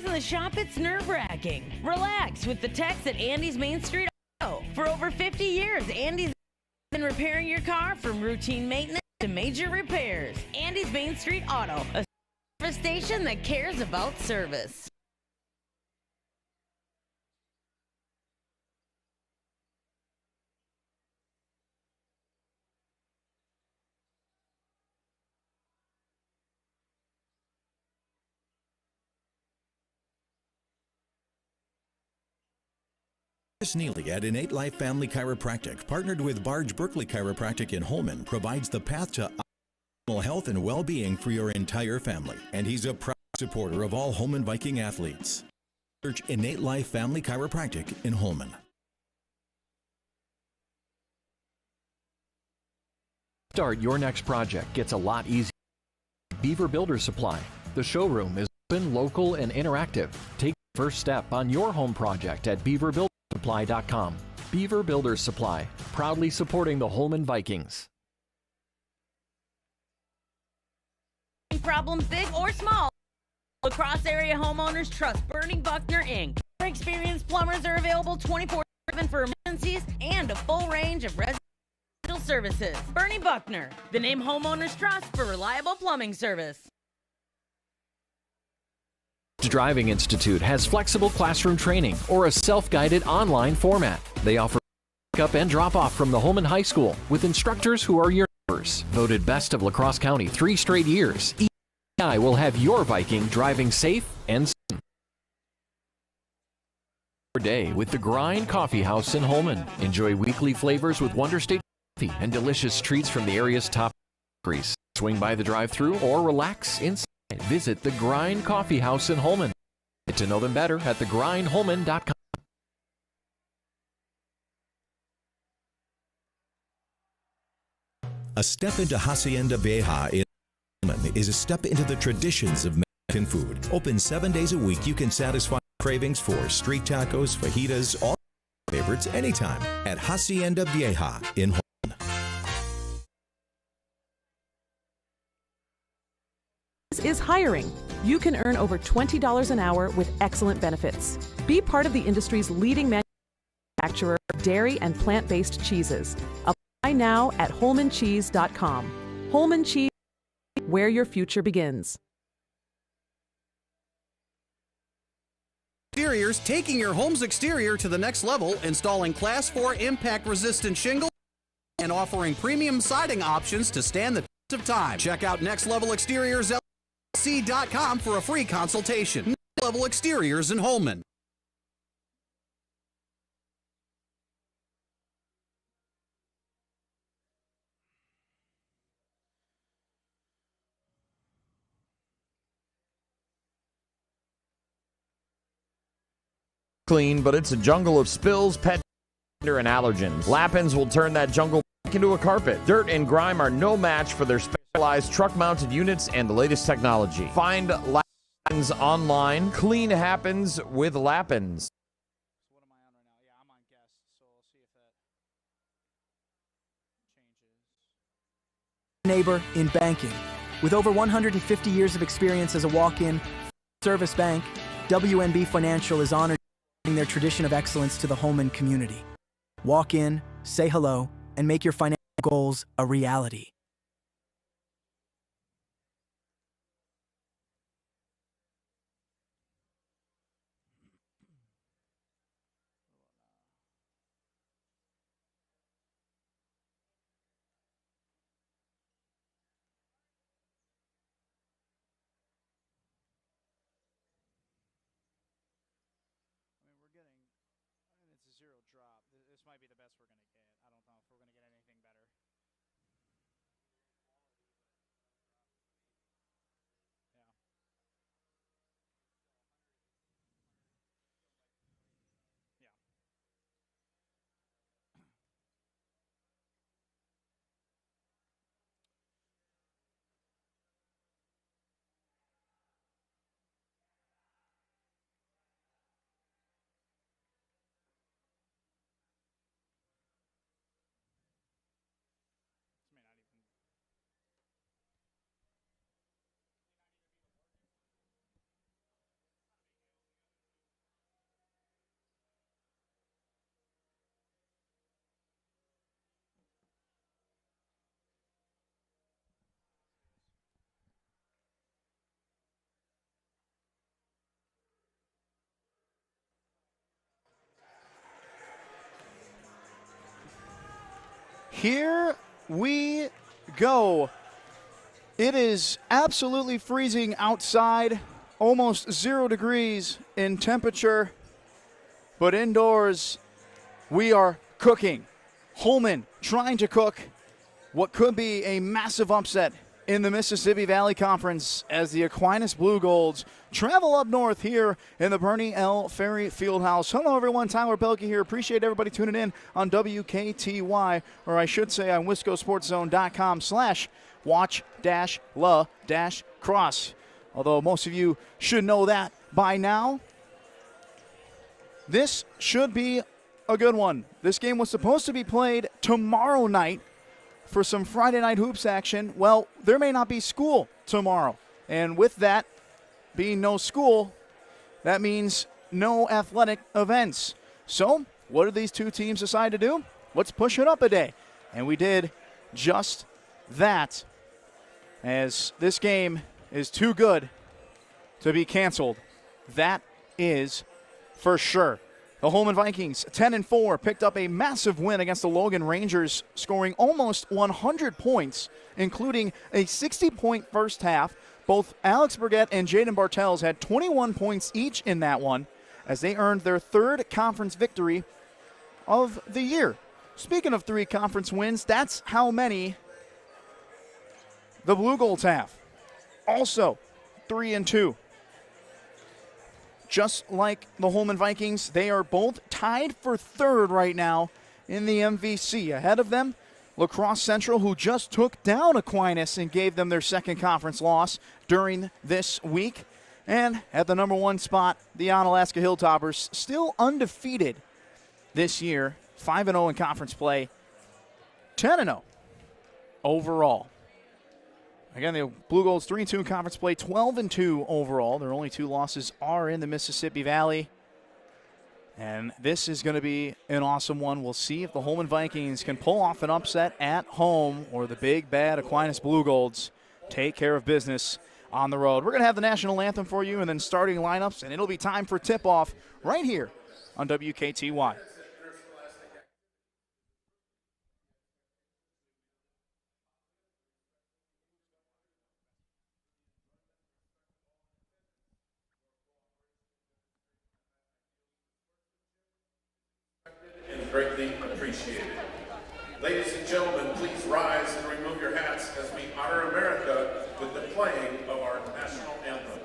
repairs in the shop, it's nerve-wracking. Relax with the techs at Andy's Main Street Auto. For over 50 years, Andy's been repairing your car from routine maintenance to major repairs. Andy's Main Street Auto, a service station that cares about service. Chris Neely at Innate Life Family Chiropractic, partnered with Barge Berkeley Chiropractic in Holmen, provides the path to optimal health and well-being for your entire family. And he's a proud supporter of all Holmen Viking athletes. Search Innate Life Family Chiropractic in Holmen. Start your next project gets a lot easier. Beaver Builder Supply. The showroom is open, local, and interactive. Take the first step on your home project at beaverbuildersupply.com. Beaver Builder Supply, proudly supporting the Holmen Vikings. Problems big or small, across area homeowners trust Bernie Buckner Inc. Our experienced plumbers are available 24/7 for emergencies and a full range of residential services. Bernie Buckner, the name homeowners trust for reliable plumbing service. Driving Institute has flexible classroom training or a self-guided online format. They offer pick-up and drop-off from the Holmen High School with instructors who are your neighbors. Voted best of La Crosse County 3 straight years, EI will have your Viking driving safe and soon. Day with the Grind Coffee House in Holmen. Enjoy weekly flavors with Wonder State coffee and delicious treats from the area's top bakeries. Swing by the drive-thru or relax inside. Visit the Grind Coffee House in Holmen. Get to know them better at thegrindholmen.com. A step into Hacienda Vieja in Holmen is a step into the traditions of Mexican food. Open 7 days a week, you can satisfy cravings for street tacos, fajitas, all favorites anytime at Hacienda Vieja in Holmen. Is hiring. You can earn over $20 an hour with excellent benefits. Be part of the industry's leading manufacturer of dairy and plant-based cheeses. Apply now at holmancheese.com. Holmen Cheese, where your future begins. Exteriors, taking your home's exterior to the next level, installing Class 4 impact-resistant shingles and offering premium siding options to stand the test of time. Check out Next Level Exteriors LLC.com for a free consultation. Next Level Exteriors in Holmen. Clean, but it's a jungle of spills, pet dander, and allergens. Lappins will turn that jungle back into a carpet. Dirt and grime are no match for their specialized truck-mounted units and the latest technology. Find Lappins online. Clean happens with Lappins. What am I on right now? Yeah, I'm on guest, so we'll see if that changes. Neighbor in banking. With over 150 years of experience as a walk-in service bank, WNB Financial is honored their tradition of excellence to the Holmen community. Walk in, say hello, and make your financial goals a reality. It's a zero drop. This might be the best we're going to get. I don't know if we're going to get anything better. Yeah. Yeah. here we go. It is absolutely freezing outside, almost 0 degrees in temperature, but indoors we are cooking. Holmen trying to cook what could be a massive upset in the Mississippi Valley Conference as the Aquinas Blue Golds travel up north here in the Bernie L. Ferry Fieldhouse. Hello, everyone. Tyler Belke here. Appreciate everybody tuning in on WKTY, or I should say on WiscoSportsZone.com/watch-la-cross. Although most of you should know that by now. This should be a good one. This game was supposed to be played tomorrow night for some Friday night hoops action. Well, there may not be school tomorrow. And with that being no school, that means no athletic events. So what did these two teams decide to do? Let's push it up a day. And we did just that, as this game is too good to be canceled. That is for sure. The Holmen Vikings, 10-4, picked up a massive win against the Logan Rangers, scoring almost 100 points, including a 60-point first half. Both Alex Burgett and Jaden Bartels had 21 points each in that one, as they earned their third conference victory of the year. Speaking of 3 conference wins, that's how many the Blue Golds have. Also, 3-2. Just like the Holmen Vikings, they are both tied for third right now in the MVC. Ahead of them, La Crosse Central, who just took down Aquinas and gave them their second conference loss during this week. And at the number 1 spot, the Onalaska Hilltoppers, still undefeated this year, 5-0 in conference play, 10-0 overall. Again, the Blue Golds 3-2 in conference play, 12-2 overall. Their only 2 losses are in the Mississippi Valley. And this is going to be an awesome one. We'll see if the Holmen Vikings can pull off an upset at home, or the big bad Aquinas Blue Golds take care of business on the road. We're going to have the national anthem for you and then starting lineups, and it'll be time for tip-off right here on WKTY. Greatly appreciated. Ladies and gentlemen, please rise and remove your hats as we honor America with the playing of our national anthem.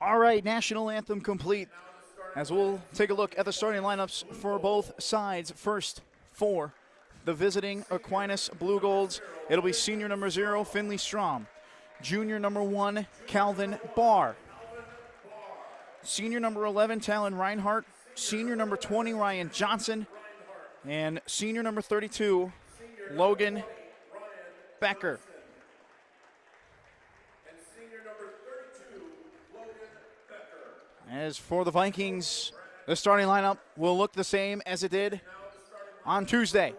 All right, national anthem complete, as we'll take a look at the starting lineups for both sides. First, for the visiting Aquinas Blue Golds, it'll be senior number 0, Finley Strom. Junior number 1, Calvin Barr. Senior number 11, Talon Reinhardt. Senior number 20, Ryan Johnson. And senior number 32, Logan Becker. As for the Vikings, the starting lineup will look the same as it did on Tuesday.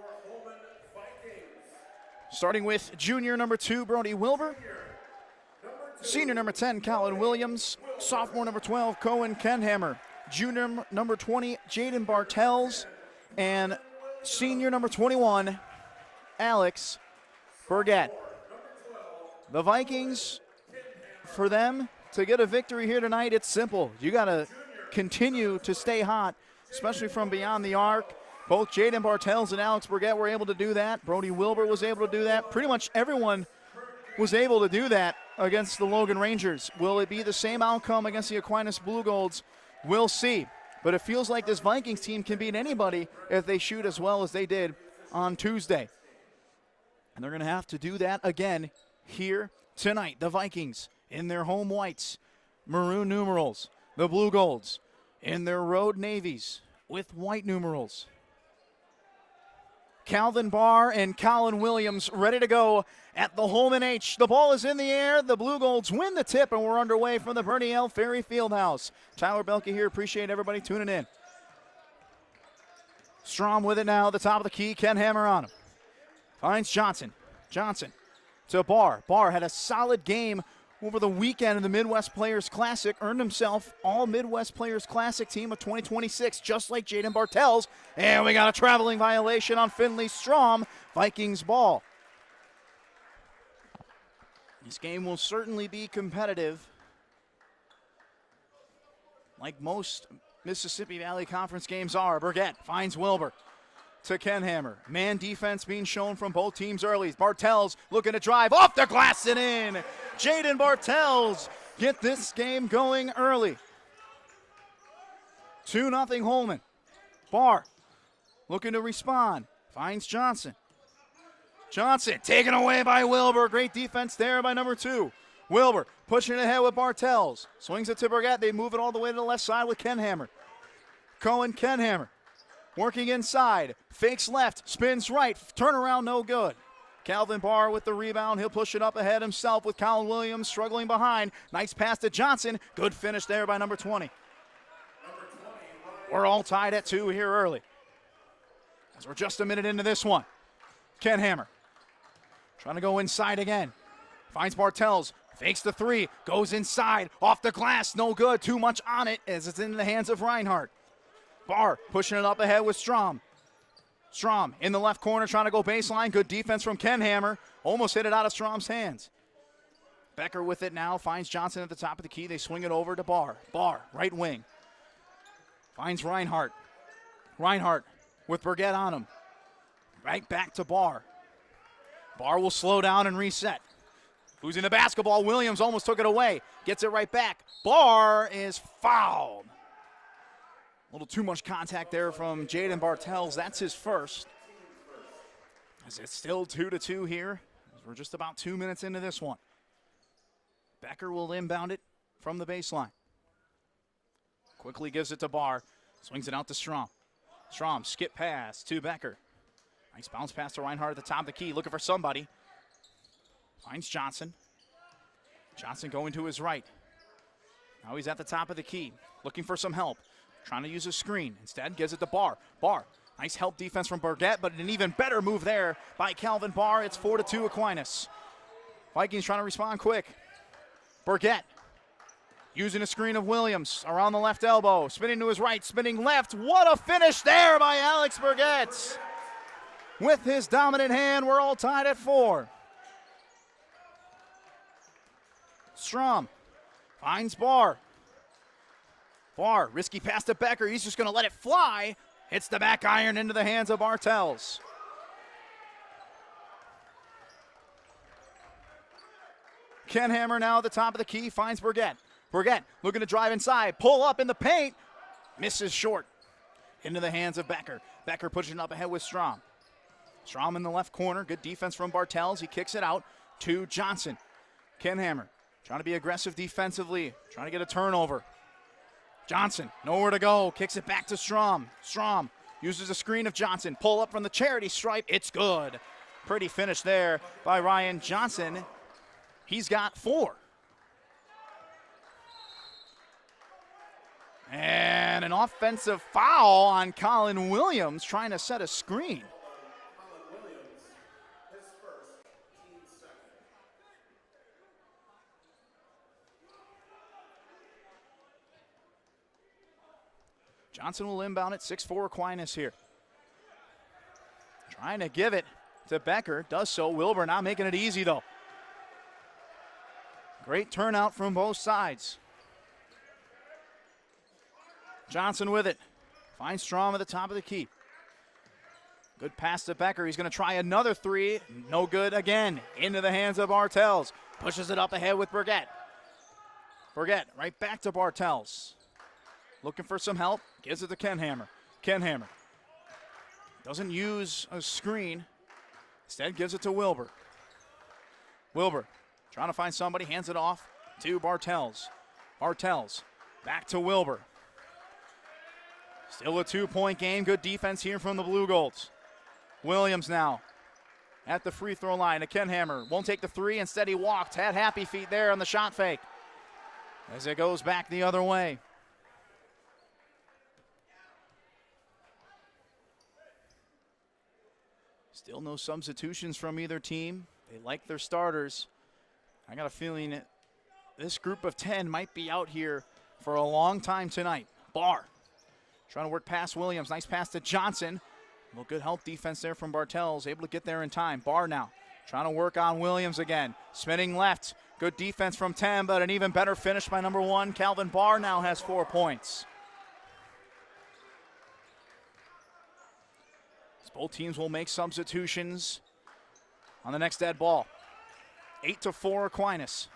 Starting with junior number 2, Brody Wilbur. Senior number 10, Colin Williams. Sophomore number 12, Cohen Kenhammer. Junior number 20, Jaden Bartels. And senior number 21, Alex Burgett. The Vikings, for them to get a victory here tonight, it's simple. You got to continue to stay hot, especially from beyond the arc. Both Jaden Bartels and Alex Burgett were able to do that. Brody Wilbur was able to do that. Pretty much everyone was able to do that against the Logan Rangers. Will it be the same outcome against the Aquinas Blue Golds? We'll see. But it feels like this Vikings team can beat anybody if they shoot as well as they did on Tuesday. And they're going to have to do that again here tonight. The Vikings in their home whites, maroon numerals. The Blue Golds in their road navies with white numerals. Calvin Barr and Colin Williams ready to go at the Holmen H. The ball is in the air. The Blue Golds win the tip, and we're underway from the Bernie L. Ferry Fieldhouse. Tyler Belke here. Appreciate everybody tuning in. Strom with it now. The top of the key. Ken Hammer on him. Finds Johnson. Johnson to Barr. Barr had a solid game over the weekend in the Midwest Players Classic, earned himself all Midwest Players Classic team of 2026, just like Jaden Bartels. And we got a traveling violation on Finley Strom. Vikings ball. This game will certainly be competitive, like most Mississippi Valley Conference games are. Burgett finds Wilbur to Kenhammer. Man defense being shown from both teams early. Bartels looking to drive off the glass and in. Jaden Bartels get this game going early. 2-0 Holmen. Barr looking to respond. Finds Johnson. Johnson taken away by Wilbur. Great defense there by number 2. Wilbur pushing ahead with Bartels. Swings it to Burgett. They move it all the way to the left side with Kenhammer. Cohen Kenhammer. Working inside, fakes left, spins right, turnaround no good. Calvin Barr with the rebound. He'll push it up ahead himself with Colin Williams struggling behind. Nice pass to Johnson. Good finish there by number 20. We're all tied at 2 here early, as we're just a minute into this one. Kenhammer trying to go inside again. Finds Bartels, fakes the 3, goes inside, off the glass, no good. Too much on it as it's in the hands of Reinhardt. Barr pushing it up ahead with Strom. Strom in the left corner trying to go baseline. Good defense from Kenhammer. Almost hit it out of Strom's hands. Becker with it now. Finds Johnson at the top of the key. They swing it over to Barr. Barr, right wing. Finds Reinhardt. Reinhardt with Burgett on him. Right back to Barr. Barr will slow down and reset. Losing the basketball. Williams almost took it away. Gets it right back. Barr is fouled. A little too much contact there from Jaden Bartels. That's his first. As it's still 2-2 here. We're just about 2 minutes into this one. Becker will inbound it from the baseline. Quickly gives it to Barr. Swings it out to Strom. Strom, skip pass to Becker. Nice bounce pass to Reinhardt at the top of the key. Looking for somebody. Finds Johnson. Johnson going to his right. Now he's at the top of the key. Looking for some help. Trying to use a screen. Instead, gives it to Barr. Barr, nice help defense from Burgett, but an even better move there by Calvin Barr. It's 4-2 Aquinas. Vikings trying to respond quick. Burgett using a screen of Williams around the left elbow. Spinning to his right, spinning left. What a finish there by Alex Burgett. With his dominant hand, we're all tied at 4. Strom finds Barr. Barr, risky pass to Becker. He's just going to let it fly. Hits the back iron into the hands of Bartels. Kenhammer now at the top of the key. Finds Burgett. Burgett looking to drive inside. Pull up in the paint. Misses short. Into the hands of Becker. Becker pushing up ahead with Strom. Strom in the left corner. Good defense from Bartels. He kicks it out to Johnson. Kenhammer trying to be aggressive defensively. Trying to get a turnover. Johnson, nowhere to go, kicks it back to Strom. Strom uses a screen of Johnson. Pull up from the charity stripe, it's good. Pretty finish there by Ryan Johnson. He's got 4. And an offensive foul on Colin Williams trying to set a screen. Johnson will inbound it. 6'4" Aquinas here. Trying to give it to Becker. Does so. Wilbur not making it easy, though. Great turnout from both sides. Johnson with it. Finds Strom at the top of the key. Good pass to Becker. He's going to try another three. No good again. Into the hands of Bartels. Pushes it up ahead with Burgett. Burgett right back to Bartels. Looking for some help. Gives it to Kenhammer. Kenhammer doesn't use a screen. Instead gives it to Wilbur. Wilbur trying to find somebody. Hands it off to Bartels. Bartels back to Wilbur. Still a 2-point game. Good defense here from the Blue Golds. Williams now at the free throw line. A Kenhammer won't take the three. Instead he walked. Had happy feet there on the shot fake. As it goes back the other way. Still no substitutions from either team. They like their starters. I got a feeling this group of 10 might be out here for a long time tonight. Barr trying to work past Williams. Nice pass to Johnson. Well, good help defense there from Bartels. Able to get there in time. Barr now trying to work on Williams again. Spinning left. Good defense from 10, but an even better finish by number 1. Calvin Barr now has 4 points. Both teams will make substitutions on the next dead ball. 8-4 Aquinas.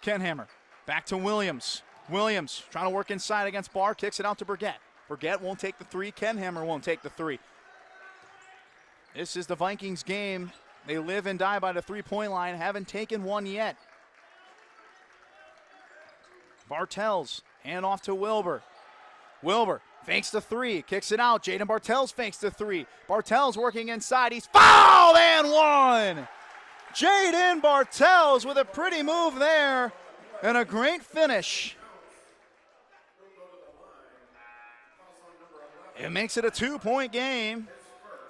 Kenhammer back to Williams. Williams trying to work inside against Barr. Kicks it out to Burgett. Burgett won't take the three. Kenhammer won't take the three. This is the Vikings game. They live and die by the three-point line. Haven't taken one yet. Bartels, hand off to Wilbur. Wilbur fakes the three, kicks it out. Jaden Bartels fakes the three. Bartels working inside. He's fouled and one. Jaden Bartels with a pretty move there and a great finish. It makes it a 2-point game.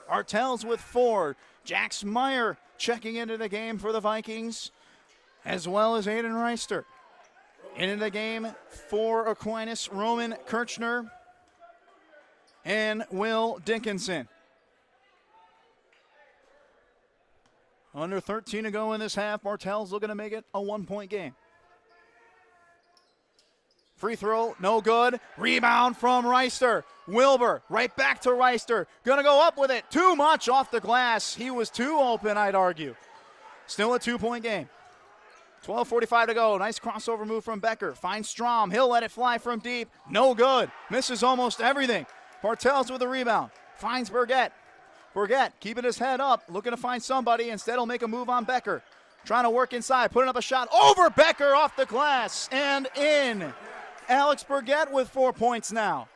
Bartels with 4. Jax Meyer checking into the game for the Vikings, as well as Aiden Reister. Into the game for Aquinas, Roman Kirchner and Will Dickinson. Under 13 to go in this half. Bartels looking to make it a 1-point game. Free throw, no good. Rebound from Reister. Wilbur, right back to Reister. Gonna go up with it. Too much off the glass. He was too open, I'd argue. Still a 2-point game. 12:45 to go. Nice crossover move from Becker. Finds Strom. He'll let it fly from deep. No good. Misses almost everything. Bartels with the rebound. Finds Burgett. Burgett keeping his head up. Looking to find somebody. Instead, he'll make a move on Becker. Trying to work inside. Putting up a shot over Becker off the glass. And in. Alex Burgett with 4 points now.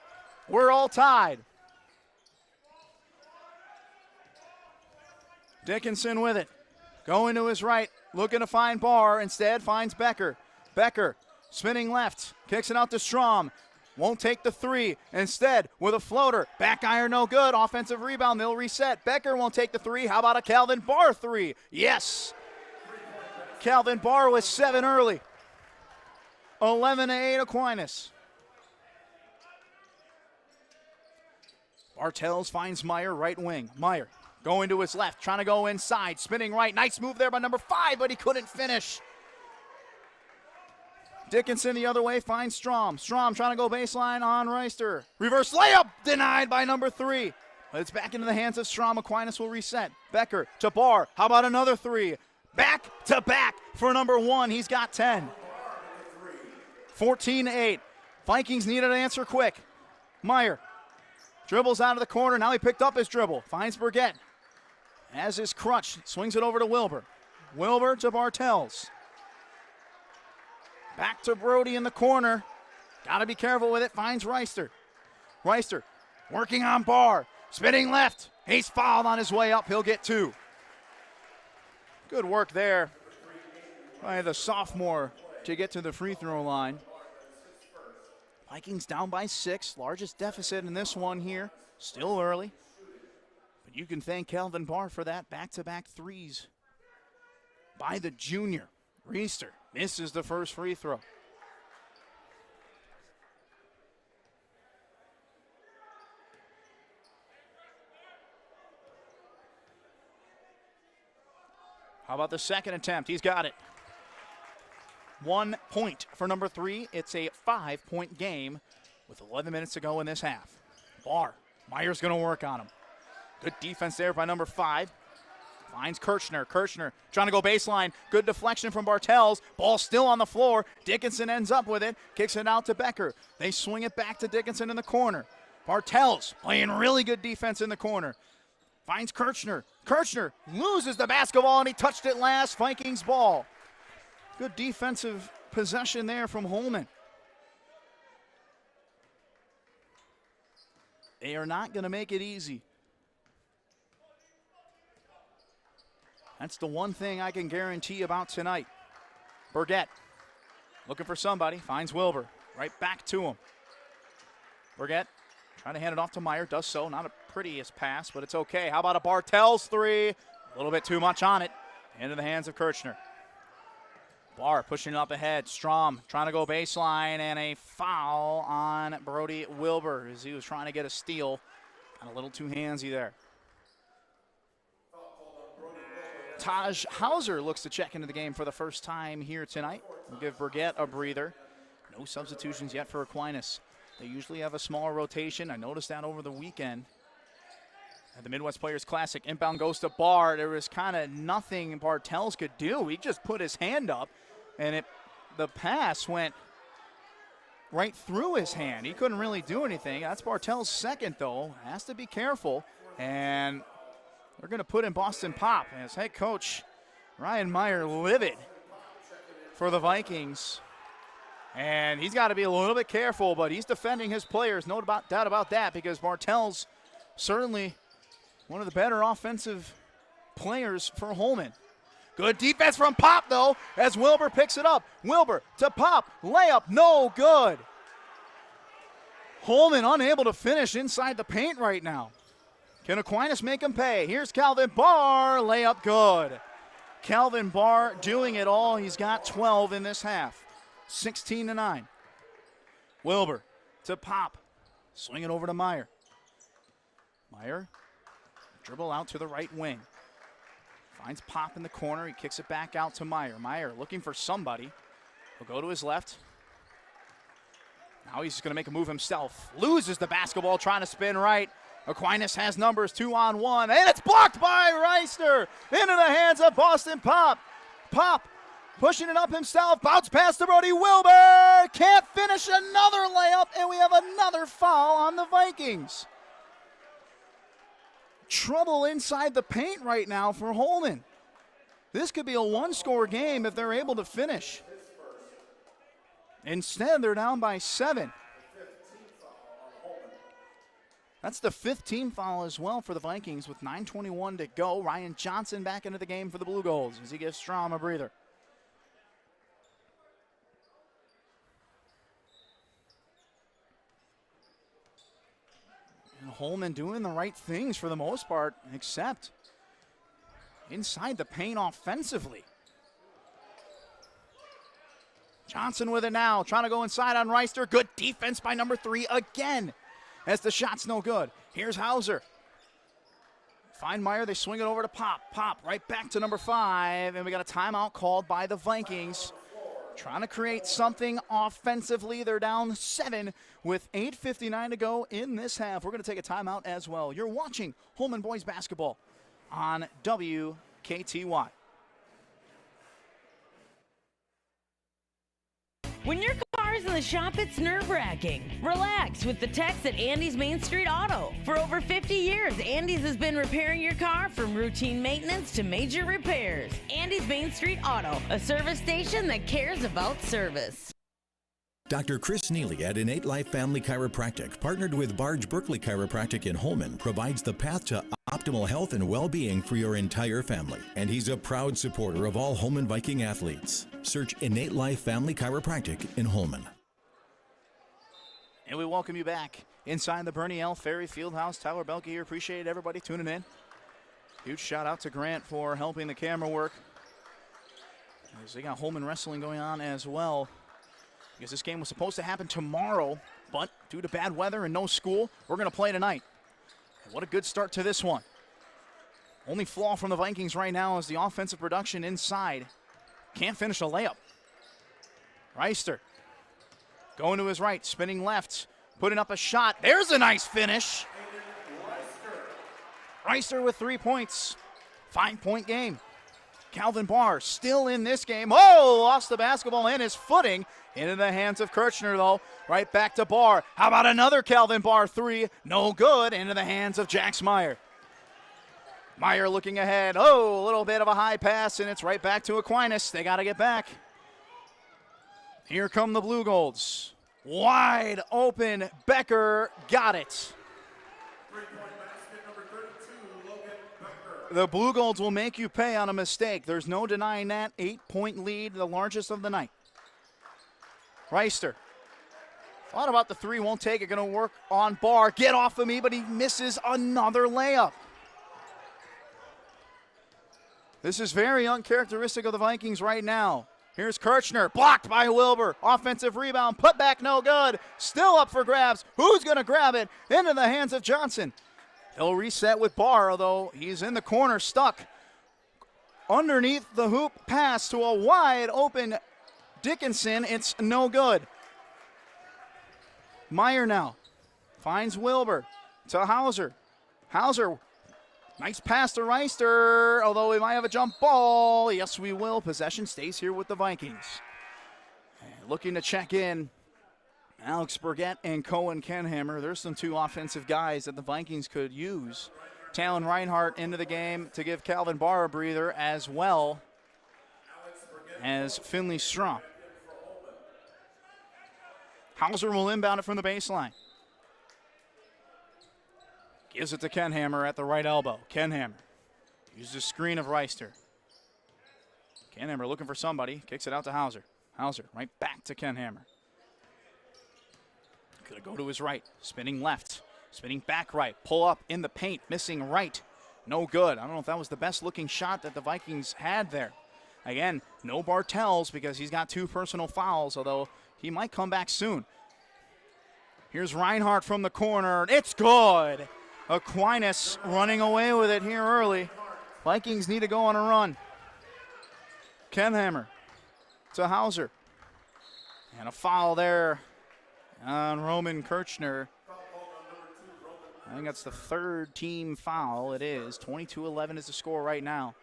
We're all tied. Dickinson with it. Going to his right. Looking to find Barr. Instead finds Becker. Becker spinning left. Kicks it out to Strom. Won't take the three. Instead with a floater. Back iron no good. Offensive rebound. They'll reset. Becker won't take the three. How about a Calvin Barr three? Yes. Calvin Barr with 7 early. 11-8 Aquinas. Bartels finds Meyer, right wing. Meyer going to his left, trying to go inside, spinning right. Nice move there by number 5, but he couldn't finish. Dickinson the other way finds Strom. Strom trying to go baseline on Reister. Reverse layup denied by number 3. But it's back into the hands of Strom. Aquinas will reset. Becker to Barr. How about another 3? Back to back for number 1. He's got 10. 14-8. Vikings need an answer quick. Meyer dribbles out of the corner. Now he picked up his dribble. Finds Burgett. Has his crutch. Swings it over to Wilbur. Wilbur to Bartels. Back to Brody in the corner. Got to be careful with it. Finds Reister. Reister working on Barr. Spinning left. He's fouled on his way up. He'll get 2. Good work there by the sophomore to get to the free throw line. Vikings down by 6. Largest deficit in this one here. Still early. But you can thank Calvin Barr for that. Back-to-back threes by the junior. Reister misses the first free throw. How about the second attempt? He's got it. 1 point for number 3. It's a 5-point game with 11 minutes to go in this half. Barr. Meyer's going to work on him. Good defense there by number 5. Finds Kirchner. Kirchner trying to go baseline. Good deflection from Bartels. Ball still on the floor. Dickinson ends up with it. Kicks it out to Becker. They swing it back to Dickinson in the corner. Bartels playing really good defense in the corner. Finds Kirchner. Kirchner loses the basketball, and he touched it last. Vikings ball. Good defensive possession there from Holmen. They are not going to make it easy. That's the one thing I can guarantee about tonight. Burgett looking for somebody. Finds Wilbur. Right back to him. Burgett trying to hand it off to Meyer. Does so. Not a prettiest pass, but it's okay. How about a Bartels 3? A little bit too much on it. Into the hands of Kirchner. Barr pushing up ahead. Strom trying to go baseline, and a foul on Brody Wilbur as he was trying to get a steal. Got a little too handsy there. Taj Hauser looks to check into the game for the first time here tonight. We'll give Burgett a breather. No substitutions yet for Aquinas. They usually have a smaller rotation. I noticed that over the weekend. At the Midwest Players Classic, inbound goes to Barr. There was kind of nothing Bartels could do. He just put his hand up, and the pass went right through his hand. He couldn't really do anything. That's Bartels' second, though. Has to be careful. And they're going to put in Boston Pop as head coach Ryan Meyer livid for the Vikings. And he's got to be a little bit careful, but he's defending his players. No doubt about that, because Bartels certainly one of the better offensive players for Holmen. Good defense from Pop, though, as Wilbur picks it up. Wilbur to Pop. Layup, no good. Holmen unable to finish inside the paint right now. Can Aquinas make him pay? Here's Calvin Barr. Layup good. Calvin Barr doing it all. He's got 12 in this half. 16-9. Wilbur to Pop. Swing it over to Meyer. Meyer, dribble out to the right wing. Finds Pop in the corner. He kicks it back out to Meyer. Meyer looking for somebody. He'll go to his left. Now he's just going to make a move himself. Loses the basketball trying to spin right. Aquinas has numbers 2-on-1, and it's blocked by Reister into the hands of Boston Pop. Pop pushing it up himself, bounce pass to Brody Wilbur, can't finish, another layup, and we have another foul on the Vikings. Trouble inside the paint right now for Holmen. This could be a one-score game if they're able to finish. Instead, they're down by 7. That's the 5th team foul as well for the Vikings with 9:21 to go. Ryan Johnson back into the game for the Blue Goals as he gives Strom a breather. And Holmen doing the right things for the most part, except inside the paint offensively. Johnson with it now, trying to go inside on Reister. Good defense by number 3 again, as the shot's no good. Here's Hauser. Find Meyer, they swing it over to Pop. Pop right back to number 5, and we got a timeout called by the Vikings. Trying to create something offensively. They're down 7 with 8:59 to go in this half. We're going to take a timeout as well. You're watching Holmen Boys Basketball on WKTY. When your car's in the shop, it's nerve-wracking. Relax with the techs at Andy's Main Street Auto. For over 50 years, Andy's has been repairing your car from routine maintenance to major repairs. Andy's Main Street Auto, a service station that cares about service. Dr. Chris Neely at Innate Life Family Chiropractic, partnered with Barge Berkeley Chiropractic in Holmen, provides the path to optimal health and well-being for your entire family. And he's a proud supporter of all Holmen Viking athletes. Search Innate Life Family Chiropractic in Holmen. And we welcome you back inside the Bernie L. Ferry Fieldhouse. Tyler Belke here. Appreciate everybody tuning in. Huge shout out to Grant for helping the camera work. As they got Holmen wrestling going on as well. Because this game was supposed to happen tomorrow, but due to bad weather and no school, we're going to play tonight. And what a good start to this one. Only flaw from the Vikings right now is the offensive production inside. Can't finish a layup. Reister going to his right, spinning left, putting up a shot. There's a nice finish. Reister with 3 points. 5-point game. Calvin Barr still in this game. Oh, lost the basketball and his footing. Into the hands of Kirchner, though. Right back to Barr. How about another Calvin Barr three? No good. Into the hands of Jax Meyer. Meyer looking ahead. Oh, a little bit of a high pass, and it's right back to Aquinas. They got to get back. Here come the Blue Golds. Wide open. Becker got it. The Blue Golds will make you pay on a mistake. There's no denying that. 8-point lead, the largest of the night. Reister. Thought about the three, won't take it. Going to work on Barr. Get off of me, but he misses another layup. This is very uncharacteristic of the Vikings right now. Here's Kirchner, blocked by Wilbur. Offensive rebound, put back, no good. Still up for grabs. Who's going to grab it? Into the hands of Johnson. He'll reset with Barr, although he's in the corner, stuck. Underneath the hoop, pass to a wide open Dickinson. It's no good. Meyer now finds Wilbur to Hauser. Hauser, nice pass to Reister, although we might have a jump ball. Yes, we will. Possession stays here with the Vikings. And looking to check in, Alex Burgett and Cohen Kenhammer. There's some two offensive guys that the Vikings could use. Talon Reinhardt into the game to give Calvin Barr a breather, as well as Finley Strom. Hauser will inbound it from the baseline. Gives it to Kenhammer at the right elbow. Kenhammer uses a screen of Reister. Kenhammer looking for somebody. Kicks it out to Hauser. Hauser right back to Kenhammer. Gonna go to his right. Spinning left. Spinning back right. Pull up in the paint. Missing right. No good. I don't know if that was the best looking shot that the Vikings had there. Again, no Bartels because he's got 2 personal fouls, although he might come back soon. Here's Reinhardt from the corner. It's good. Aquinas running away with it here early. Vikings need to go on a run. Kenhammer to Hauser. And a foul there on Roman Kirchner. I think that's the 3rd team foul. It is. 22-11 is the score right now.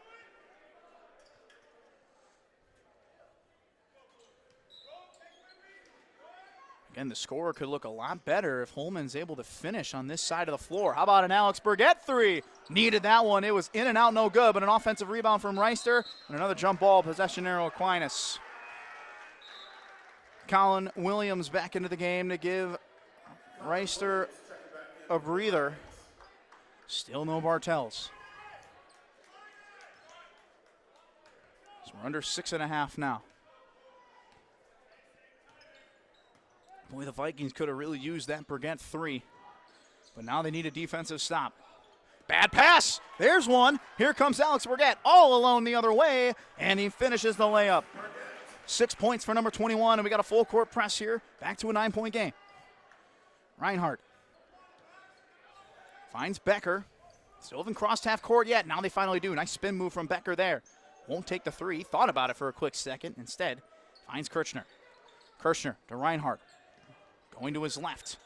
Again, the score could look a lot better if Holmen's able to finish on this side of the floor. How about an Alex Burgett three? Needed that one. It was in and out, no good, but an offensive rebound from Reister and another jump ball, possession arrow Aquinas. Colin Williams back into the game to give Reister a breather. Still no Bartels. So we're under 6.5 now. Boy, the Vikings could have really used that Burgett three. But now they need a defensive stop. Bad pass. There's one. Here comes Alex Burgett all alone the other way, and he finishes the layup. 6 points for number 21, and we got a full court press here. Back to a 9-point game. Reinhardt finds Becker. Still haven't crossed half court yet. Now they finally do. Nice spin move from Becker there. Won't take the three. Thought about it for a quick second. Instead, finds Kirchner. Kirchner to Reinhardt. Going to his left.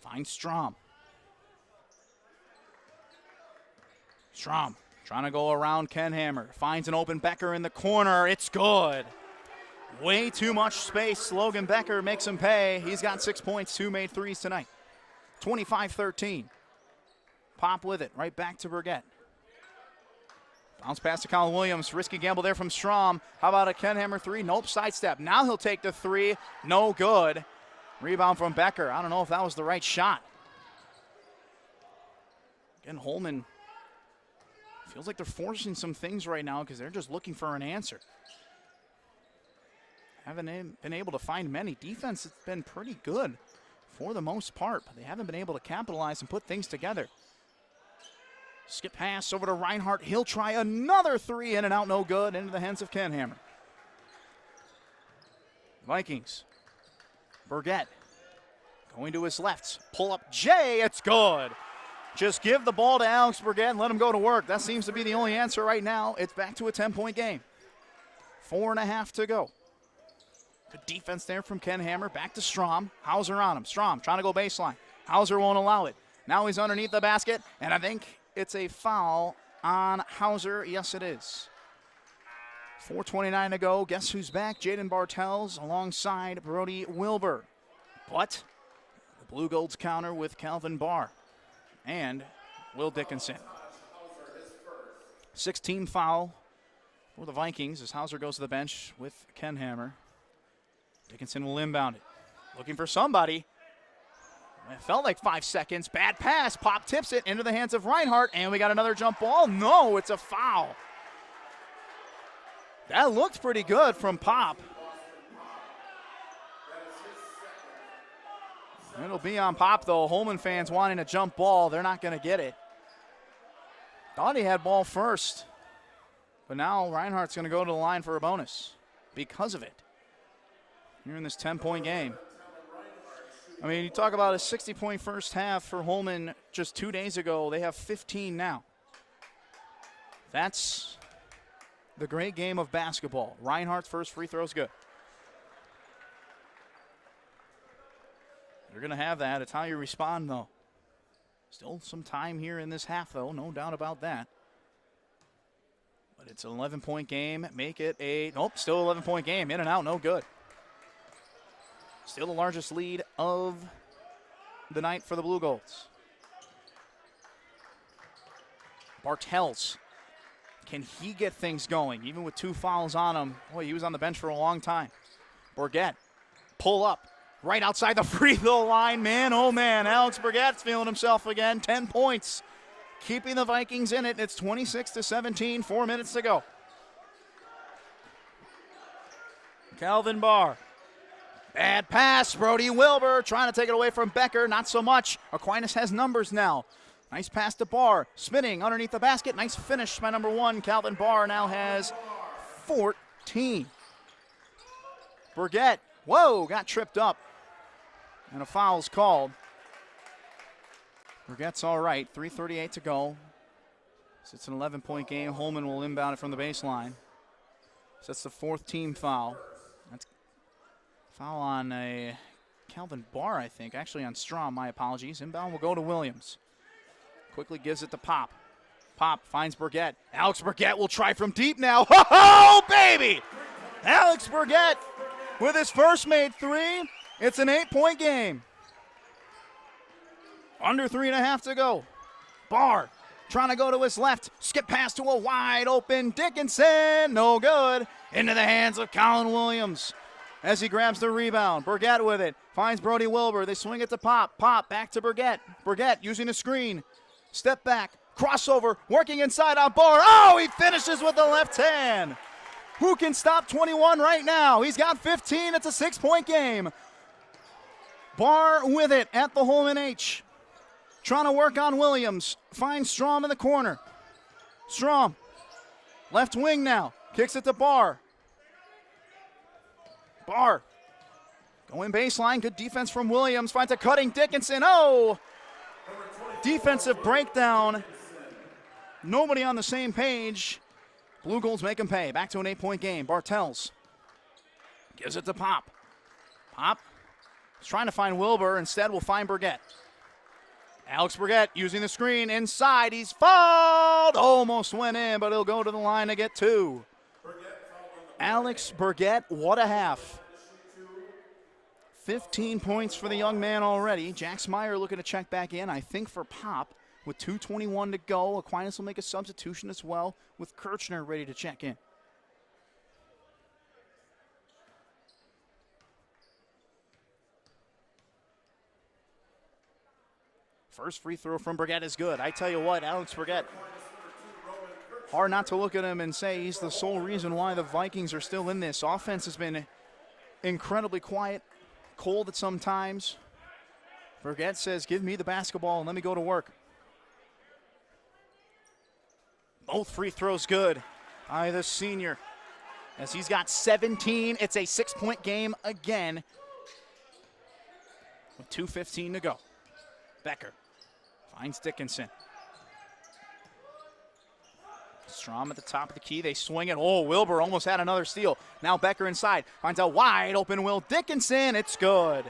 Finds Strom. Strom trying to go around Kenhammer. Finds an open Becker in the corner. It's good. Way too much space. Logan Becker makes him pay. He's got 6 points, 2 made threes tonight. 25-13. Pop with it. Right back to Burgett. Bounce pass to Colin Williams. Risky gamble there from Strom. How about a Kenhammer three? Nope, sidestep. Now he'll take the three. No good. Rebound from Becker. I don't know if that was the right shot. Again, Holmen feels like they're forcing some things right now because they're just looking for an answer. Haven't been able to find many. Defense has been pretty good for the most part, but they haven't been able to capitalize and put things together. Skip pass over to Reinhardt. He'll try another three, in and out, no good, into the hands of Kenhammer. Vikings. Burgett going to his left. Pull up Jay, it's good. Just give the ball to Alex Burgett and let him go to work. That seems to be the only answer right now. It's back to a 10-point game. 4.5 to go. Good defense there from Ken Hammer. Back to Strom. Hauser on him. Strom trying to go baseline. Hauser won't allow it. Now he's underneath the basket, and I think it's a foul on Hauser. Yes, it is. 4:29 to go. Guess who's back? Jaden Bartels alongside Brody Wilbur. But the Blue Golds counter with Calvin Barr and Will Dickinson. 16th foul for the Vikings as Hauser goes to the bench with Ken Hammer. Dickinson will inbound it. Looking for somebody. It felt like 5 seconds. Bad pass. Pop tips it into the hands of Reinhardt, and we got another jump ball. No, it's a foul. That looked pretty good from Pop. It'll be on Pop, though. Holmen fans wanting a jump ball. They're not going to get it. Thought he had ball first. But now Reinhardt's going to go to the line for a bonus because of it. Here in this 10-point game. I mean, you talk about a 60-point first half for Holmen just 2 days ago. They have 15 now. That's the great game of basketball. Reinhardt's first free throw is good. You're going to have that. It's how you respond, though. Still some time here in this half, though. No doubt about that. But it's an 11-point game. Make it a, nope, still 11-point game. In and out, no good. Still the largest lead of the night for the Blue Golds. Bartels. Can he get things going? Even with 2 fouls on him. Boy, he was on the bench for a long time. Burgett, pull up. Right outside the free throw line. Man, oh man, Alex Burgett's feeling himself again. 10 points. Keeping the Vikings in it. It's 26-17, 4 minutes to go. Calvin Barr. Bad pass. Brody Wilbur trying to take it away from Becker. Not so much. Aquinas has numbers now. Nice pass to Barr. Spinning underneath the basket. Nice finish by number 1. Calvin Barr now has 14. Burgett. Whoa, got tripped up. And a foul's called. Burgett's all right. 3:38 to go. So it's an 11-point game. Holmen will inbound it from the baseline. So that's the 4th team foul. That's foul on a Calvin Barr, I think. Actually on Strom, my apologies. Inbound will go to Williams. Quickly gives it to Pop. Pop finds Burgett. Alex Burgett will try from deep now. Oh, baby! Alex Burgett with his first made 3. It's an 8-point game. Under 3.5 to go. Barr trying to go to his left. Skip pass to a wide open Dickinson. No good. Into the hands of Colin Williams as he grabs the rebound. Burgett with it. Finds Brody Wilbur. They swing it to Pop. Pop back to Burgett. Burgett using a screen. Step back. Crossover. Working inside on Barr. Oh, he finishes with the left hand. Who can stop 21 right now? He's got 15. It's a 6-point game. Barr with it at the Holmen H. Trying to work on Williams. Finds Strom in the corner. Strom. Left wing now. Kicks it to Barr. Barr. Going baseline. Good defense from Williams. Finds a cutting Dickinson. Oh! Defensive breakdown. Nobody on the same page. Blue Golds make him pay. Back to an 8-point game. Bartels gives it to Pop. Pop is trying to find Wilbur. Instead, will find Burgett. Alex Burgett using the screen inside. He's fouled. Almost went in, but he'll go to the line to get 2. Alex Burgett, what a half. 15 points for the young man already. Jax Meyer looking to check back in, I think, for Pop. With 2:21 to go, Aquinas will make a substitution as well with Kirchner ready to check in. First free throw from Burgett is good. I tell you what, Alex Burgett, hard not to look at him and say he's the sole reason why the Vikings are still in this. Offense has been incredibly quiet, cold at some times. Burgett says, give me the basketball and let me go to work. Both free throws good by the senior. As he's got 17, it's a 6-point game again with 2:15 to go. Becker Finds Dickinson. Strom at the top of the key. They swing it. Oh, Wilbur almost had another steal. Now Becker inside. Finds a wide open Will Dickinson. It's good.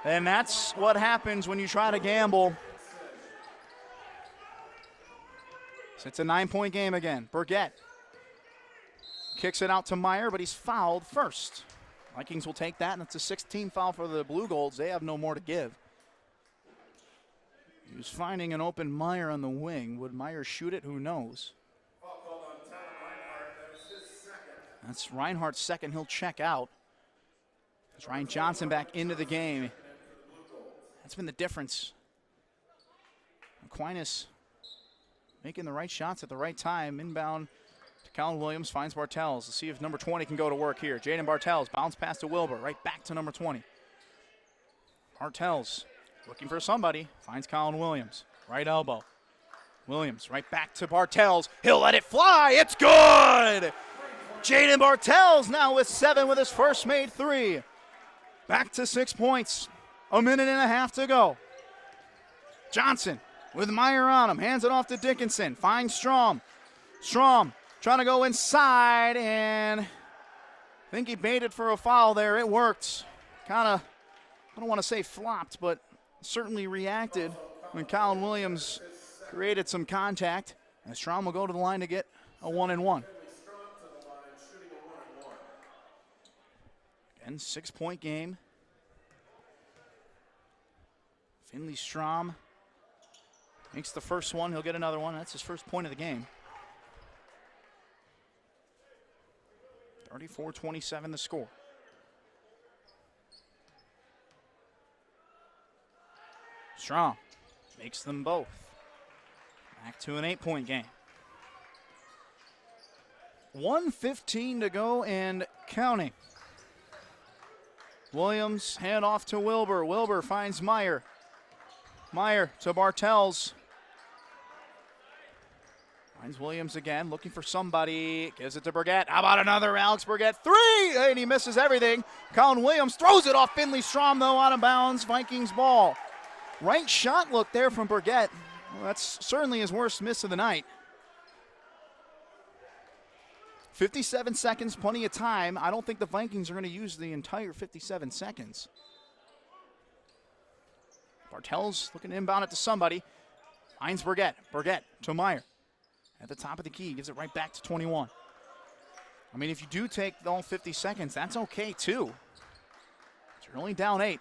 And that's what happens when you try to gamble. So it's a 9-point game again. Burgett kicks it out to Meyer, but he's fouled first. Vikings will take that, and it's a 16 foul for the Blue Golds. They have no more to give. He was finding an open Meyer on the wing. Would Meyer shoot it? Who knows? That's Reinhardt's second. He'll check out. There's Ryan Johnson back into the game. That's been the difference. Aquinas making the right shots at the right time. Inbound to Colin Williams, finds Bartels. Let's see if number 20 can go to work here. Jaden Bartels, bounce pass to Wilbur, right back to number 20. Bartels looking for somebody, finds Colin Williams, right elbow. Williams right back to Bartels. He'll let it fly. It's good! Jaden Bartels now with 7 with his first made 3. Back to 6 points. A minute and a half to go. Johnson with Meyer on him. Hands it off to Dickinson. Finds Strom. Strom trying to go inside, and I think he baited for a foul there. It worked. Kind of, I don't want to say flopped, but certainly reacted when Colin Williams created some contact. And Strom will go to the line to get a 1-and-1. Again, 6-point game. Finley Strom makes the first one. He'll get another one. That's his first point of the game. 34-27 the score. Strom makes them both. Back to an 8-point game. 1:15 to go and counting. Williams hand off to Wilbur. Wilbur finds Meyer. Meyer to Bartels. Finds Williams again, looking for somebody. Gives it to Burgett. How about another Alex Burgett? 3! And he misses everything. Colin Williams throws it off Finley Strom, though, out of bounds. Vikings ball. Right shot look there from Burgett. Well, that's certainly his worst miss of the night. 57 seconds, plenty of time. I don't think the Vikings are going to use the entire 57 seconds. Bartels looking to inbound it to somebody. Finds Burgett. Burgett to Meyer. At the top of the key, gives it right back to 21. I mean, if you do take all 50 seconds, that's okay too. You're only down 8.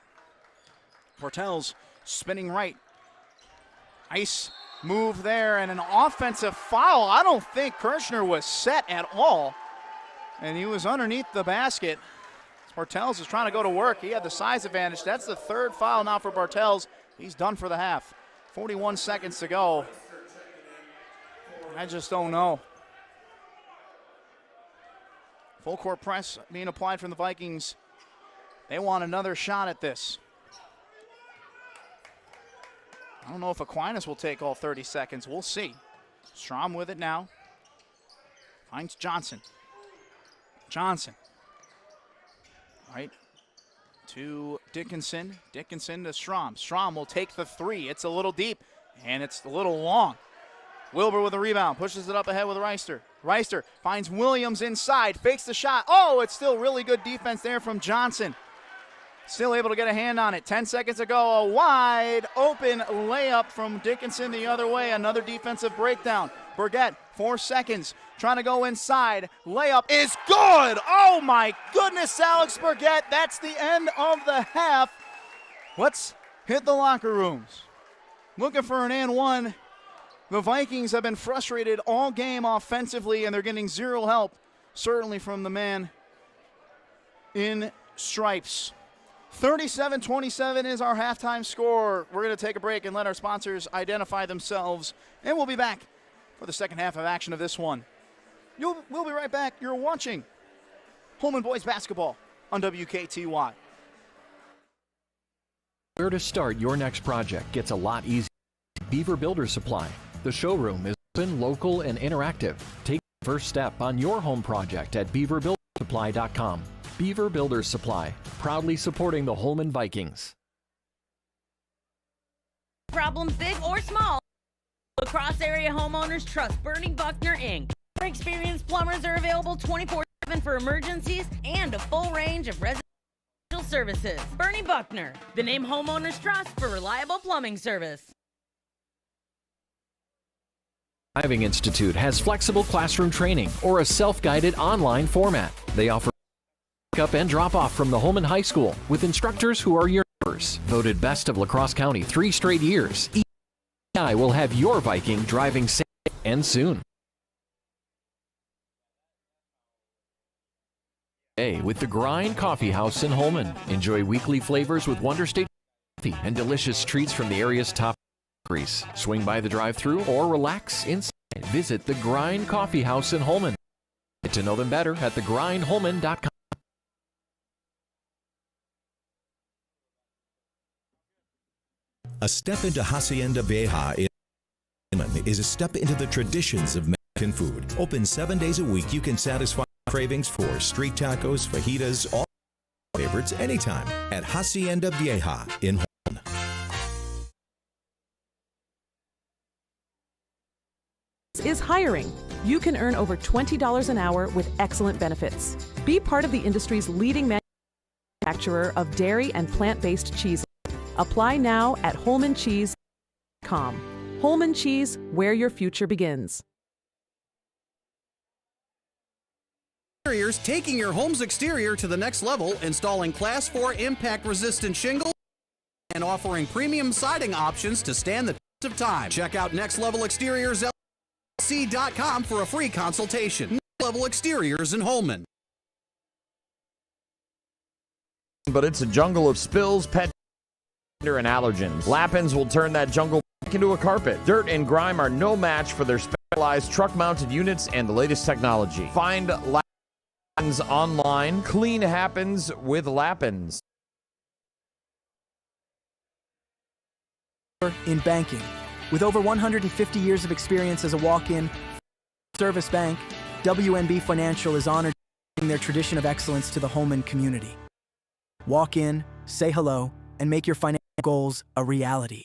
Bartels spinning right. Nice move there, and an offensive foul. I don't think Kirshner was set at all, and he was underneath the basket. Bartels is trying to go to work. He had the size advantage. That's the 3rd foul now for Bartels. He's done for the half. 41 seconds to go. I just don't know. Full court press being applied from the Vikings. They want another shot at this. I don't know if Aquinas will take all 30 seconds. We'll see. Strom with it now. Finds Johnson. Johnson. Right to Dickinson. Dickinson to Strom. Strom will take the 3. It's a little deep, and it's a little long. Wilbur with a rebound. Pushes it up ahead with Reister. Reister finds Williams inside. Fakes the shot. Oh, it's still really good defense there from Johnson. Still able to get a hand on it. 10 seconds ago, a wide open layup from Dickinson the other way. Another defensive breakdown. Burgett, 4 seconds, trying to go inside. Layup is good. Oh my goodness, Alex Burgett. That's the end of the half. Let's hit the locker rooms. Looking for an and one. The Vikings have been frustrated all game offensively, and they're getting zero help, certainly from the man in stripes. 37-27 is our halftime score. We're going to take a break and let our sponsors identify themselves, and we'll be back for the second half of action of this one. We'll be right back. You're watching Holmen Boys Basketball on WKTY. Where to start your next project gets a lot easier. Beaver Builder Supply. The showroom is open, local, and interactive. Take the first step on your home project at beaverbuildersupply.com. Beaver Builder Supply, proudly supporting the Holmen Vikings. Problems big or small, Across area homeowners trust Bernie Buckner Inc. Our experienced plumbers are available 24/7 for emergencies and a full range of residential services. Bernie Buckner, the name homeowners trust for reliable plumbing service. Driving Institute has flexible classroom training or a self-guided online format. They offer pick up and drop off from the Holmen High School with instructors who are your neighbors. Voted best of La Crosse County 3 straight years. EI will have your Viking driving safe and soon. Hey, with the Grind Coffee House in Holmen. Enjoy weekly flavors with Wonder State coffee and delicious treats from the area's top bakeries. Swing by the drive-thru or relax inside. Visit the Grind Coffee House in Holmen. Get to know them better at thegrindholmen.com. A step into Hacienda Vieja in Holmen is a step into the traditions of Mexican food. Open 7 days a week, you can satisfy cravings for street tacos, fajitas, all favorites anytime at Hacienda Vieja in Holmen. Is hiring. You can earn over $20 an hour with excellent benefits. Be part of the industry's leading manufacturer of dairy and plant-based cheeses. Apply now at holmancheese.com. Holmen Cheese, where your future begins. Exteriors, taking your home's exterior to the next level, installing Class 4 impact-resistant shingles and offering premium siding options to stand the test of time. Check out Next Level Exteriors LLC.com for a free consultation. Next Level Exteriors in Holmen. But it's a jungle of spills, pet and allergens. Lappins will turn that jungle back into a carpet. Dirt and grime are no match for their specialized truck-mounted units and the latest technology. Find Lappins online. Clean happens with Lappins. In banking. With over 150 years of experience as a walk-in service bank, WNB Financial is honored to bring their tradition of excellence to the Holmen community. Walk in, say hello, and make your financial goals a reality.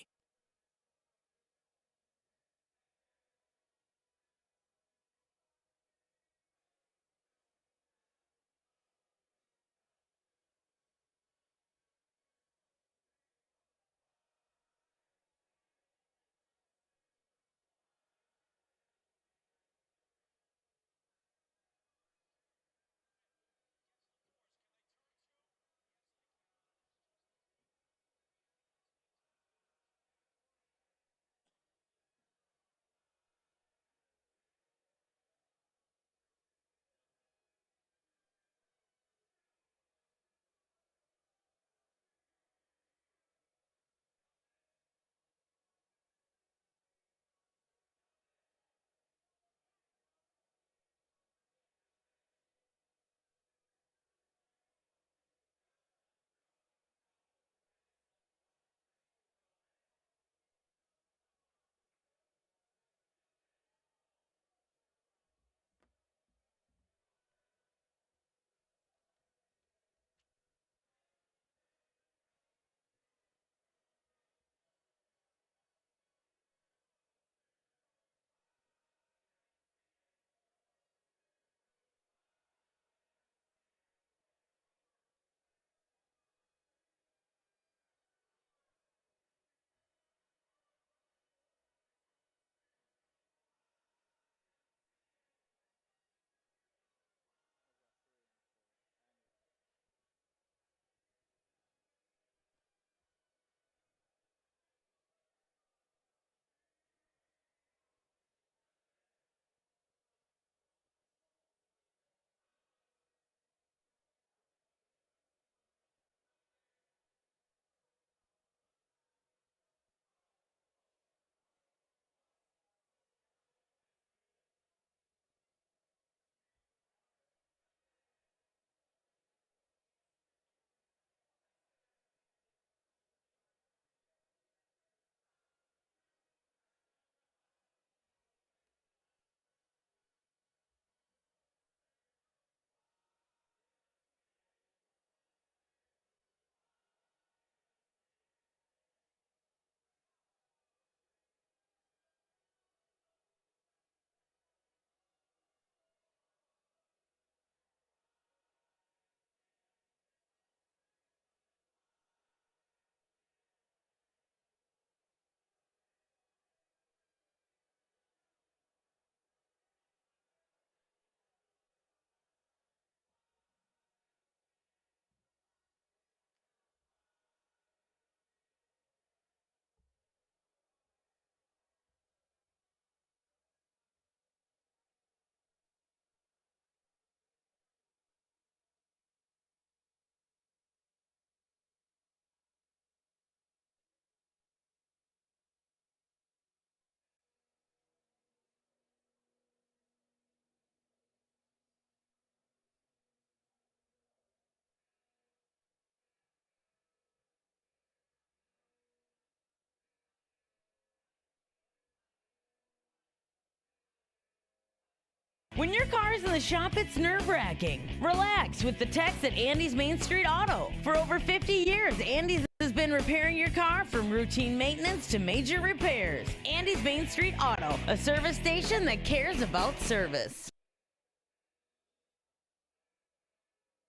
When your car's in the shop, it's nerve-wracking. Relax with the techs at Andy's Main Street Auto. For over 50 years, Andy's has been repairing your car from routine maintenance to major repairs. Andy's Main Street Auto, a service station that cares about service.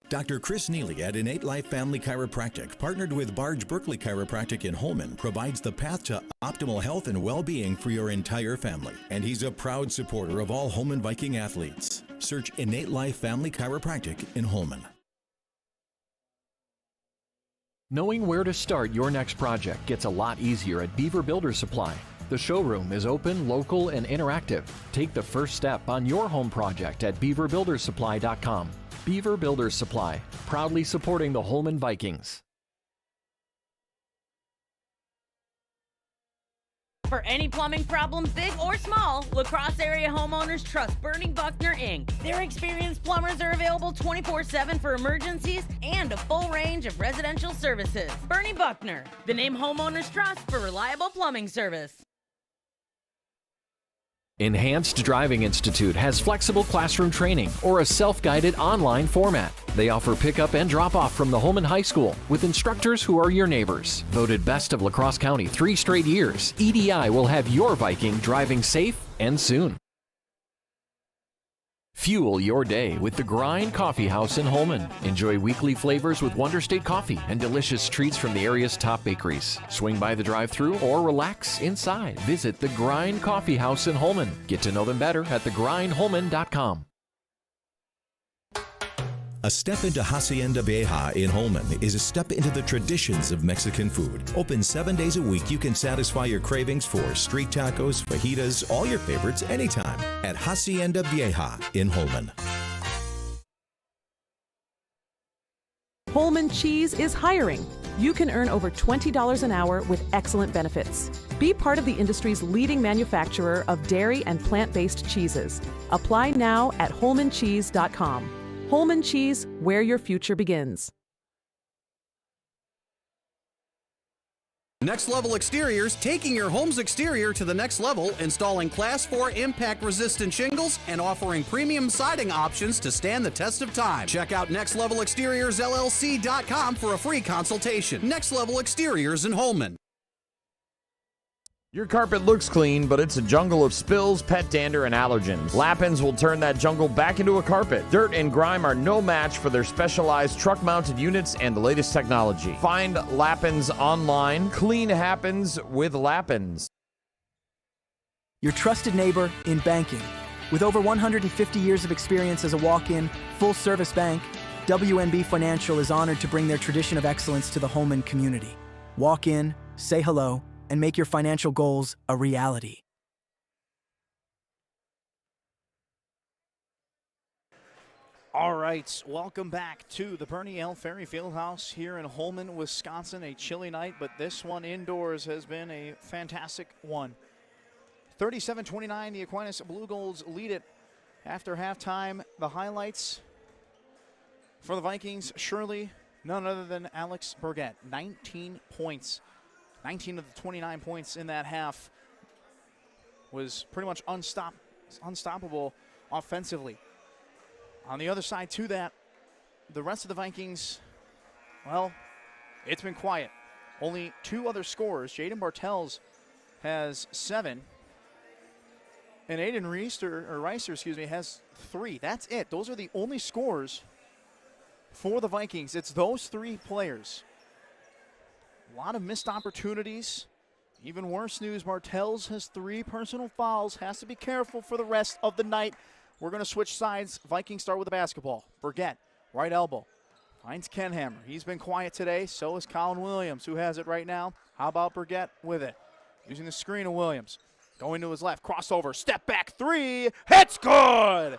Dr. Chris Neely at Innate Life Family Chiropractic, partnered with Barge Berkeley Chiropractic in Holmen, provides the path to optimal health and well-being for your entire family. And he's a proud supporter of all Holmen Viking athletes. Search Innate Life Family Chiropractic in Holmen. Knowing where to start your next project gets a lot easier at Beaver Builder Supply. The showroom is open, local, and interactive. Take the first step on your home project at beaverbuildersupply.com. Beaver Builder Supply, proudly supporting the Holmen Vikings. For any plumbing problems, big or small, La Crosse area homeowners trust Bernie Buckner, Inc. Their experienced plumbers are available 24/7 for emergencies and a full range of residential services. Bernie Buckner, the name homeowners trust for reliable plumbing service. Enhanced Driving Institute has flexible classroom training or a self-guided online format. They offer pickup and drop-off from the Holmen High School with instructors who are your neighbors. Voted best of La Crosse County 3 straight years, EDI will have your Viking driving safe and soon. Fuel your day with the Grind Coffee House in Holmen. Enjoy weekly flavors with Wonder State coffee and delicious treats from the area's top bakeries. Swing by the drive-thru or relax inside. Visit the Grind Coffee House in Holmen. Get to know them better at thegrindholmen.com. A step into Hacienda Vieja in Holmen is a step into the traditions of Mexican food. Open 7 days a week, you can satisfy your cravings for street tacos, fajitas, all your favorites anytime at Hacienda Vieja in Holmen. Holmen Cheese is hiring. You can earn over $20 an hour with excellent benefits. Be part of the industry's leading manufacturer of dairy and plant-based cheeses. Apply now at holmancheese.com. Holmen Cheese, where your future begins. Next Level Exteriors, taking your home's exterior to the next level, installing Class 4 impact-resistant shingles and offering premium siding options to stand the test of time. Check out nextlevelexteriorsllc.com for a free consultation. Next Level Exteriors in Holmen. Your carpet looks clean, but it's a jungle of spills, pet dander, and allergens. Lappins will turn that jungle back into a carpet. Dirt and grime are no match for their specialized truck-mounted units and the latest technology. Find Lappins online. Clean happens with Lappins. Your trusted neighbor in banking. With over 150 years of experience as a walk-in, full-service bank, WNB Financial is honored to bring their tradition of excellence to the Holmen community. Walk in, say hello, and make your financial goals a reality. All right, welcome back to the Bernie L. Ferry Fieldhouse here in Holmen, Wisconsin. A chilly night, but this one indoors has been a fantastic one. 37-29, the Aquinas Blue Golds lead it after halftime. The highlights for the Vikings, surely none other than Alex Burgett, 19 points. 19 of the 29 points in that half was pretty much unstoppable offensively. On the other side to that, the rest of the Vikings, well, it's been quiet. Only 2 other scorers. Jaden Bartels has 7. And Aiden Reister, has 3. That's it. Those are the only scores for the Vikings. It's those 3 players. A lot of missed opportunities. Even worse news, Bartels has 3 personal fouls. Has to be careful for the rest of the night. We're going to switch sides. Vikings start with the basketball. Burgett, right elbow. Finds Kenhammer. He's been quiet today. So is Colin Williams, who has it right now. How about Burgett with it? Using the screen of Williams. Going to his left. Crossover. Step back 3. Hits good!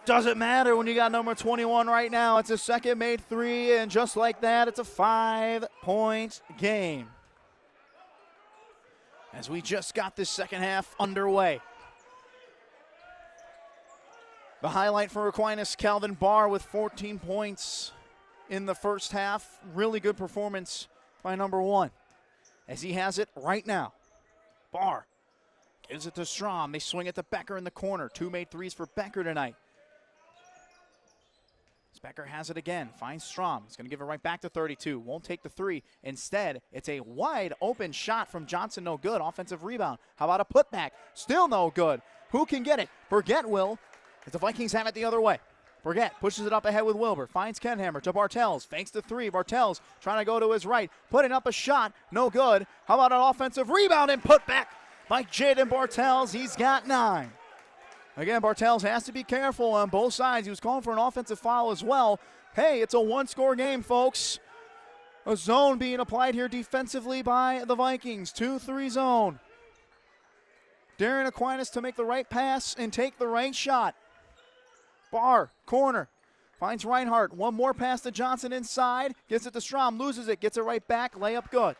Doesn't matter when you got number 21 right now. It's a second made 3, and just like that, it's a 5-point game. As we just got this second half underway. The highlight for Aquinas, Calvin Barr with 14 points in the first half. Really good performance by number 1, as he has it right now. Barr Gives it to Strom. They swing it to Becker in the corner. 2 made threes for Becker tonight. Becker has it again. Finds Strom. He's going to give it right back to 32. Won't take the 3. Instead, it's a wide open shot from Johnson. No good. Offensive rebound. How about a putback? Still no good. Who can get it? Burgett will. If the Vikings have it the other way. Burgett pushes it up ahead with Wilbur. Finds Kenhammer to Bartels. Fakes the 3. Bartels trying to go to his right. Putting up a shot. No good. How about an offensive rebound and putback by Jaden Bartels? He's got 9. Again, Bartels has to be careful on both sides. He was calling for an offensive foul as well. Hey, it's a one-score game, folks. A zone being applied here defensively by the Vikings. 2-3 zone. Darren Aquinas to make the right pass and take the right shot. Barr, corner. Finds Reinhardt. One more pass to Johnson inside. Gets it to Strom. Loses it. Gets it right back. Layup good.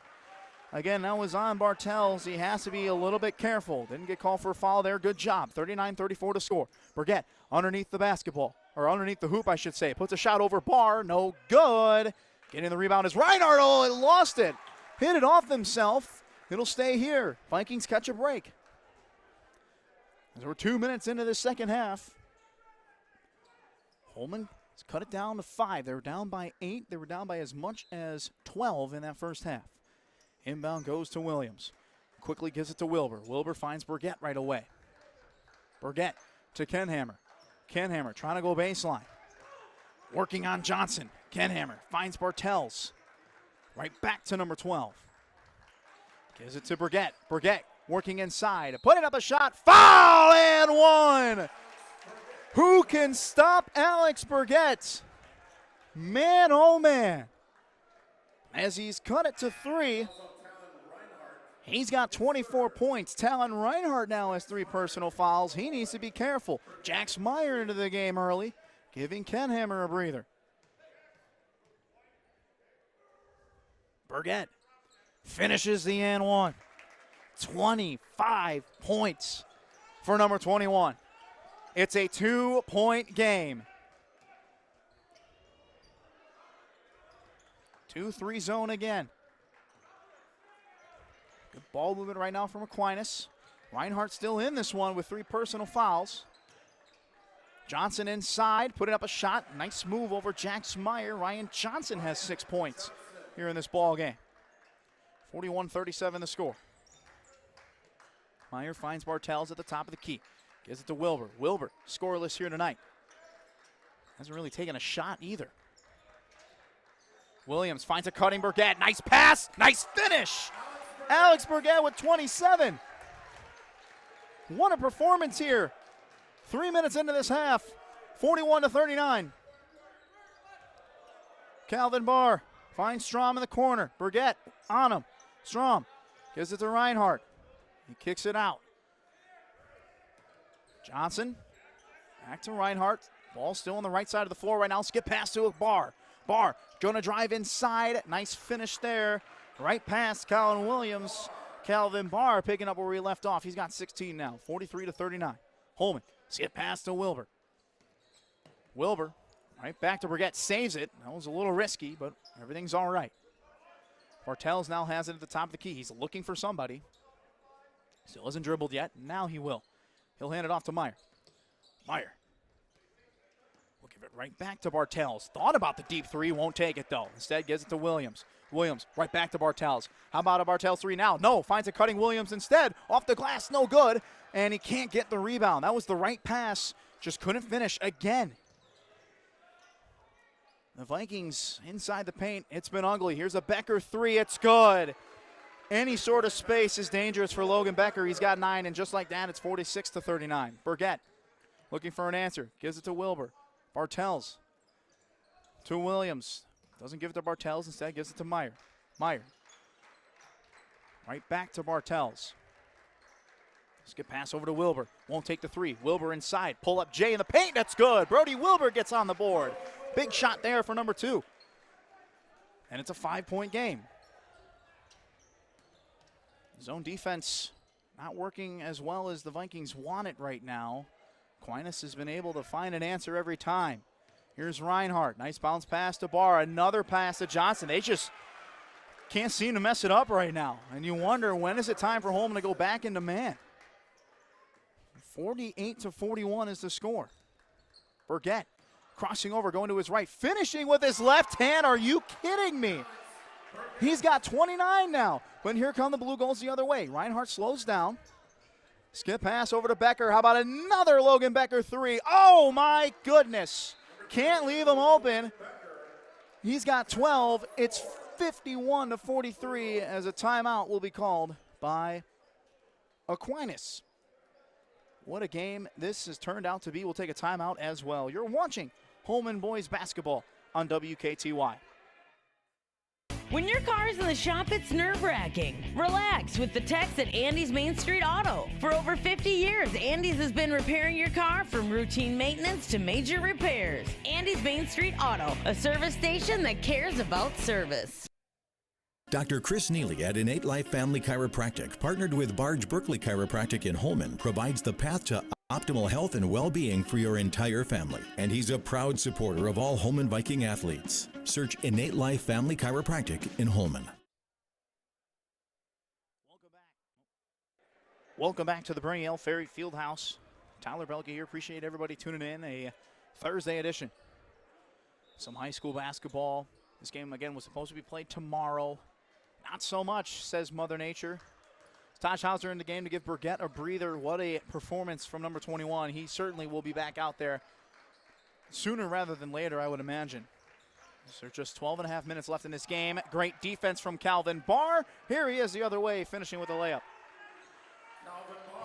Again, that was on Bartels. He has to be a little bit careful. Didn't get called for a foul there. Good job. 39-34 to score. Burgett underneath the basketball, or underneath the hoop, I should say. Puts a shot over Barr. No good. Getting the rebound is Reinhardt. Oh, he lost it. Hit it off himself. It'll stay here. Vikings catch a break. As we're 2 minutes into the second half. Holmen has cut it down to 5. They were down by 8. They were down by as much as 12 in that first half. Inbound goes to Williams. Quickly gives it to Wilbur. Wilbur finds Burgett right away. Burgett to Kenhammer. Kenhammer trying to go baseline. Working on Johnson. Kenhammer finds Bartels. Right back to number 12. Gives it to Burgett. Burgett working inside. Putting up a shot. Foul and 1. Who can stop Alex Burgett? Man, oh man. As he's cut it to 3. He's got 24 points. Talon Reinhardt now has 3 personal fouls. He needs to be careful. Jax Meyer into the game early, giving Kenhammer a breather. Burgett finishes the and 1. 25 points for number 21. It's a 2-point game. 2-3 zone again. Good ball movement right now from Aquinas. Reinhardt still in this one with 3 personal fouls. Johnson inside, putting up a shot. Nice move over Jax Meyer. Ryan Johnson has 6 points here in this ball game. 41-37 the score. Meyer finds Bartels at the top of the key. Gives it to Wilbur. Wilbur scoreless here tonight. Hasn't really taken a shot either. Williams finds a cutting Burgett. Nice pass. Nice finish. Alex Burgett with 27. What a performance here. 3 minutes into this half. 41-39. Calvin Barr finds Strom in the corner. Burgett on him. Strom gives it to Reinhardt. He kicks it out. Johnson back to Reinhardt. Ball still on the right side of the floor right now. Skip pass to Barr. Barr going to drive inside. Nice finish there. Right past Colin Williams. Calvin Barr picking up where he left off. He's got 16 now. 43-39. Holmen. Skip pass to Wilbur. Wilbur right back to Burgett. Saves it. That was a little risky, but everything's all right. Bartels now has it at the top of the key. He's looking for somebody. Still hasn't dribbled yet. Now he will. He'll hand it off to Meyer. Meyer. We'll give it right back to Bartels. Thought about the deep 3. Won't take it, though. Instead, gives it to Williams. Williams right back to Bartels. How about a Bartels 3 now? No. Finds a cutting Williams instead. Off the glass. No good. And he can't get the rebound. That was the right pass. Just couldn't finish again. The Vikings inside the paint. It's been ugly. Here's a Becker 3. It's good. Any sort of space is dangerous for Logan Becker. He's got 9, and just like that, it's 46-39. Burgett looking for an answer. Gives it to Wilbur. Bartels to Williams. Doesn't give it to Bartels. Instead, gives it to Meyer. Meyer. Right back to Bartels. Skip pass over to Wilbur. Won't take the 3. Wilbur inside. Pull up Jay in the paint. That's good. Brody Wilbur gets on the board. Big shot there for number 2. And it's a 5-point game. Zone defense not working as well as the Vikings want it right now. Aquinas has been able to find an answer every time. Here's Reinhardt. Nice bounce pass to Barr. Another pass to Johnson. They just can't seem to mess it up right now. And you wonder, when is it time for Holmen to go back into man? 48-41 is the score. Burgett crossing over, going to his right, finishing with his left hand. Are you kidding me? He's got 29 now. But here come the Blue Goals the other way. Reinhardt slows down. Skip pass over to Becker. How about another Logan Becker three? Oh, my goodness. Can't leave him open. He's got 12. It's 51-43 as a timeout will be called by Aquinas. What a game this has turned out to be. We'll take a timeout as well. You're watching Holmen boys basketball on WKTY. When your car's in the shop, it's nerve-wracking. Relax with the techs at Andy's Main Street Auto. For over 50 years, Andy's has been repairing your car from routine maintenance to major repairs. Andy's Main Street Auto, a service station that cares about service. Dr. Chris Neely at Innate Life Family Chiropractic, partnered with Barge Berkeley Chiropractic in Holmen, provides the path to optimal health and well-being for your entire family. And he's a proud supporter of all Holmen Viking athletes. Search Innate Life Family Chiropractic in Holmen. Welcome back to the Bernie L. Ferry Fieldhouse. Tyler Belke here. Appreciate everybody tuning in. A Thursday edition. Some high school basketball. This game, again, was supposed to be played tomorrow. Not so much, says Mother Nature. Taj Hauser in the game to give Burgett a breather. What a performance from number 21. He certainly will be back out there sooner rather than later, I would imagine. There's just 12 and a half minutes left in this game. Great defense from Calvin Barr. Here he is the other way, finishing with a layup.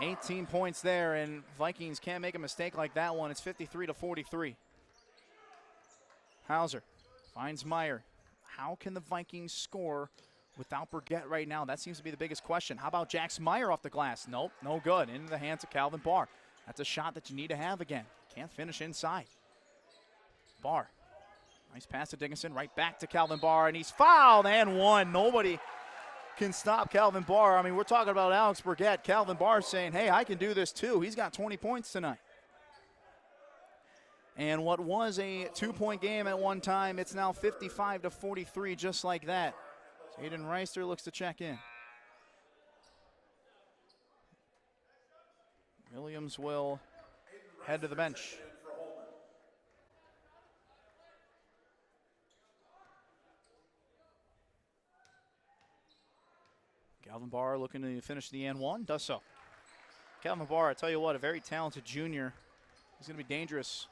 18 points there, and Vikings can't make a mistake like that one. It's 53-43. Hauser finds Meyer. How can the Vikings score without Burgett right now? That seems to be the biggest question. How about Jax Meyer off the glass? Nope, no good. Into the hands of Calvin Barr. That's a shot that you need to have again. Can't finish inside. Barr. Nice pass to Dickinson. Right back to Calvin Barr, and he's fouled and one. Nobody can stop Calvin Barr. I mean, we're talking about Alex Burgett. Calvin Barr saying, hey, I can do this too. He's got 20 points tonight. And what was a two-point game at one time, it's now 55-43, just like that. Aiden Reister looks to check in. Williams will head to the bench. Calvin Barr looking to finish the N1, does so. Calvin Barr, I tell you what, a very talented junior. He's going to be dangerous.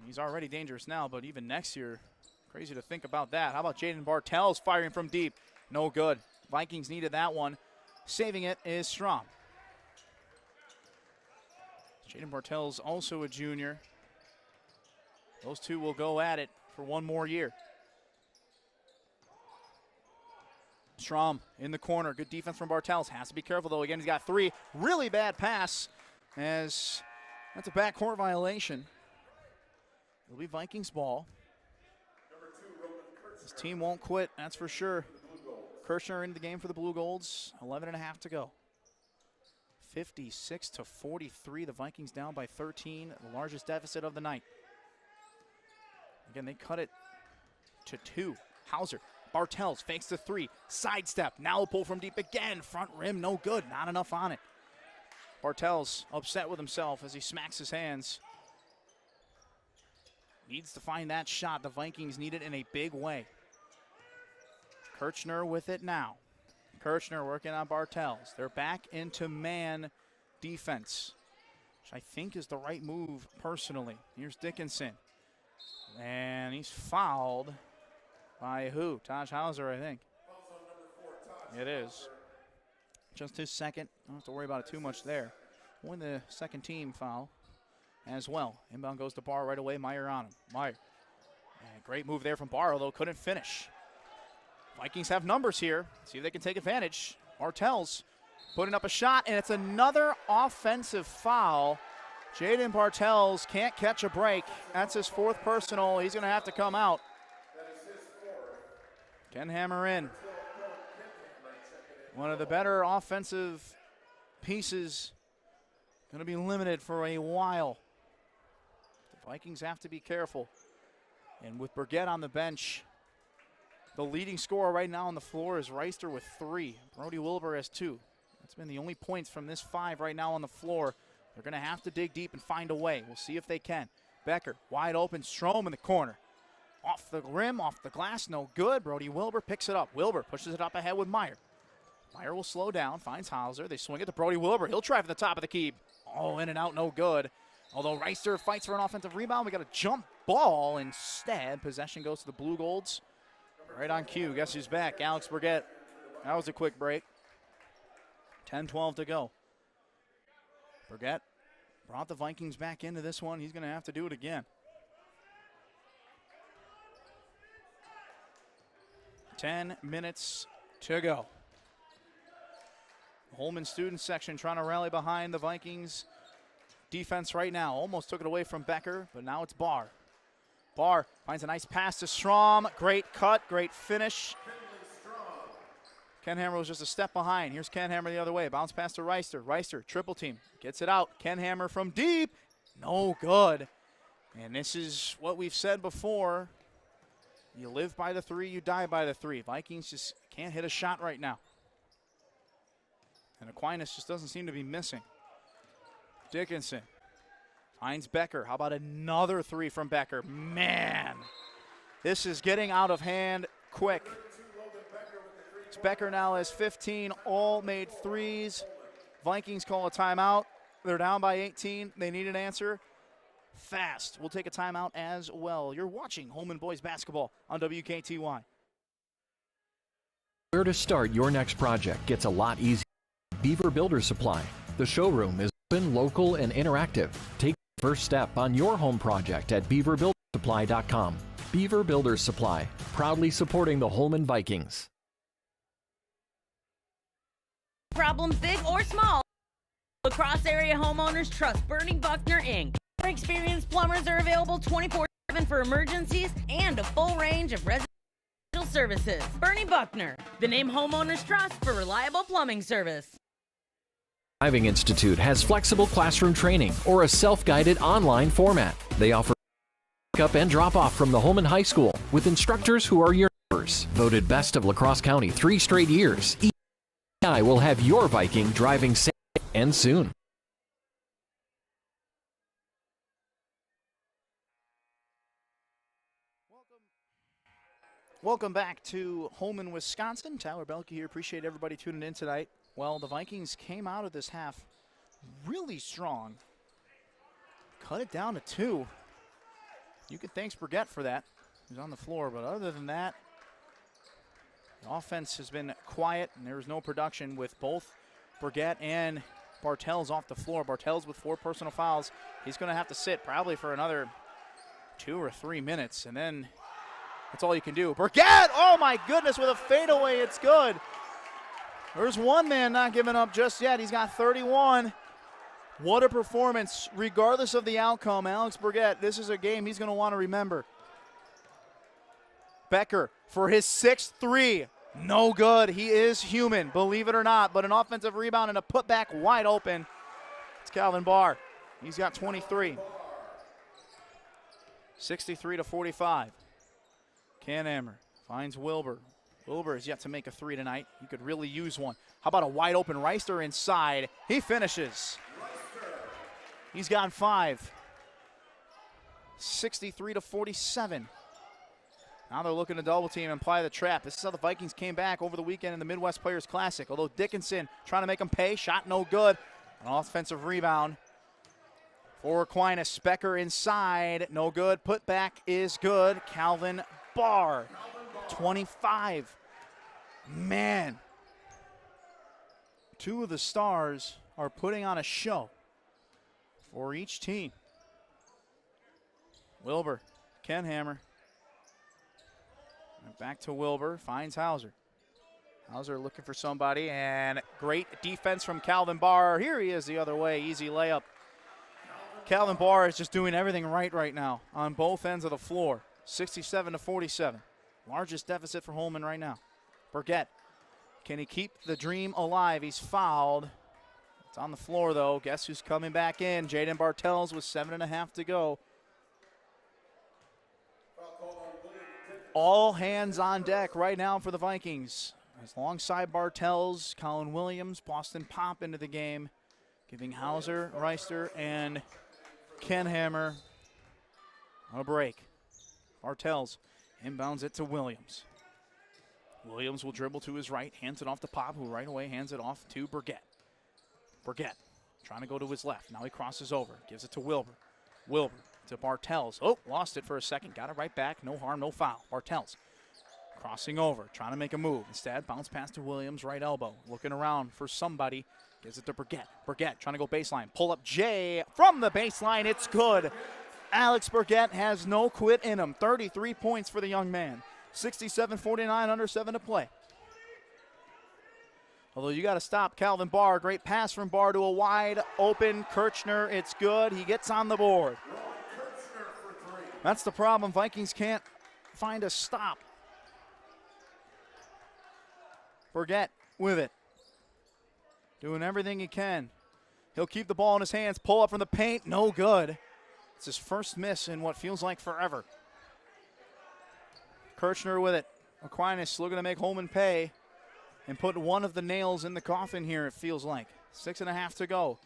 He's already dangerous now, but even next year, crazy to think about that. How about Jaden Bartels firing from deep? No good. Vikings needed that one. Saving it is Strom. Jaden Bartels also a junior. Those two will go at it for one more year. Strom in the corner. Good defense from Bartels. Has to be careful, though. Again, he's got three. Really bad pass, as that's a backcourt violation. It'll be Vikings ball. This team won't quit, that's for sure. Kirshner into the game for the Blue Golds. 11.5 to go. 56-43. The Vikings down by 13. The largest deficit of the night. Again, they cut it to 2. Hauser. Bartels fakes the 3. Sidestep. Now a pull from deep again. Front rim, no good. Not enough on it. Bartels upset with himself as he smacks his hands. Needs to find that shot. The Vikings need it in a big way. Kirchner with it now. Kirchner working on Bartels. They're back into man defense, which I think is the right move personally. Here's Dickinson. And he's fouled by who? Taj Hauser, I think. It is. Just his second. Don't have to worry about it too much there. Only the second team foul as well. Inbound goes to Barr right away. Meyer on him. Meyer. And great move there from Barr, although couldn't finish. Vikings have numbers here. See if they can take advantage. Bartels putting up a shot, and it's another offensive foul. Jaden Bartels can't catch a break. That's his 4th personal. He's going to have to come out. Ken Hammer in. One of the better offensive pieces. Going to be limited for a while. The Vikings have to be careful. And with Burgett on the bench, the leading scorer right now on the floor is Reister with 3. Brody Wilbur has 2. That's been the only points from this 5 right now on the floor. They're going to have to dig deep and find a way. We'll see if they can. Becker, wide open. Strom in the corner. Off the rim, off the glass, no good. Brody Wilbur picks it up. Wilbur pushes it up ahead with Meyer. Meyer will slow down, finds Hauser. They swing it to Brody Wilbur. He'll try for the top of the key. Oh, in and out, no good. Although Reister fights for an offensive rebound, we got a jump ball instead. Possession goes to the Blue Golds. Right on cue. Guess who's back? Alex Burgett. That was a quick break. 10-12 to go. Burgett brought the Vikings back into this one. He's going to have to do it again. 10 minutes to go. Holmen student section trying to rally behind the Vikings defense right now. Almost took it away from Becker, but now it's Barr. Barr finds a nice pass to Strom. Great cut, great finish. Ken Hammer was just a step behind. Here's Ken Hammer the other way. Bounce pass to Reister. Reister, triple team. Gets it out. Ken Hammer from deep. No good. And this is what we've said before. You live by the 3, you die by the 3. Vikings just can't hit a shot right now. And Aquinas just doesn't seem to be missing. Dickinson finds Becker. How about another 3 from Becker? Man, this is getting out of hand quick. Becker now has 15, all made 3s. Vikings call a timeout. They're down by 18. They need an answer fast. We'll take a timeout as well. You're watching Holmen Boys Basketball on WKTY. Where to start your next project gets a lot easier. Beaver Builder Supply. The showroom is open, local, and interactive. Take the first step on your home project at beaverbuildersupply.com. Beaver Builder Supply, proudly supporting the Holmen Vikings. Problems big or small, Lacrosse area homeowners trust Bernie Buckner Inc. Our experienced plumbers are available 24/7 for emergencies and a full range of residential services. Bernie Buckner, the name homeowners trust for reliable plumbing service. Driving Institute has flexible classroom training or a self-guided online format. They offer pick-up and drop-off from the Holmen High School with instructors who are your neighbors. Voted best of Lacrosse County 3 straight years. I will have your Viking driving safe and soon. Welcome back to Holmen, Wisconsin. Tyler Belke here. Appreciate everybody tuning in tonight. Well, the Vikings came out of this half really strong. Cut it down to 2. You can thank Burgett for that. He's on the floor, but other than that, the offense has been quiet, and there was no production with both Burgett and Bartels off the floor. Bartels with 4 personal fouls. He's going to have to sit probably for another 2 or 3 minutes, and then that's all you can do. Burgett, oh my goodness, with a fadeaway, it's good. There's one man not giving up just yet. He's got 31. What a performance, regardless of the outcome. Alex Burgett, this is a game he's going to want to remember. Becker for his 6th 3. No good. He is human, believe it or not, but an offensive rebound and a putback wide open. It's Calvin Barr. He's got 23. 63-45. Canhammer finds Wilbur. Wilbur is yet to make a 3 tonight. He could really use one. How about a wide open Reister inside? He finishes. He's got 5. 63-47. Now they're looking to double team and apply the trap. This is how the Vikings came back over the weekend in the Midwest Players Classic. Although Dickinson trying to make them pay. Shot no good. An offensive rebound for Aquinas. Becker inside. No good. Putback is good. Calvin Barr. 25. Man. 2 of the stars are putting on a show for each team. Wilbur. Ken Hammer. Back to Wilbur, finds Hauser. Hauser looking for somebody, and great defense from Calvin Barr. Here he is the other way, easy layup. Calvin Barr is just doing everything right now on both ends of the floor. 67-47. Largest deficit for Holmen right now. Burgett, can he keep the dream alive? He's fouled. It's on the floor, though. Guess who's coming back in? Jaden Bartels with 7.5 to go. All hands on deck right now for the Vikings. alongside Bartels, Colin Williams, Boston Pop into the game, giving Hauser, Reister, and Kenhammer a break. Bartels inbounds it to Williams. Williams will dribble to his right, hands it off to Pop, who right away hands it off to Burgett. Burgett trying to go to his left. Now he crosses over, gives it to Wilbur. Wilbur to Bartels. Oh, lost it for a second, got it right back. No harm, no foul. Bartels crossing over, trying to make a move. Instead, bounce pass to Williams, right elbow. Looking around for somebody. Gives it to Burgett. Burgett trying to go baseline. Pull up Jay from the baseline. It's good. Alex Burgett has no quit in him. 33 points for the young man. 67-49, under 7 to play. Although you got to stop Calvin Barr. Great pass from Barr to a wide open Kirchner. It's good. He gets on the board. That's the problem. Vikings can't find a stop. Burgett with it. Doing everything he can. He'll keep the ball in his hands. Pull up from the paint. No good. It's his first miss in what feels like forever. Kirchner with it. Aquinas looking to make Holmen pay and put one of the nails in the coffin here, it feels like. 6.5 to go.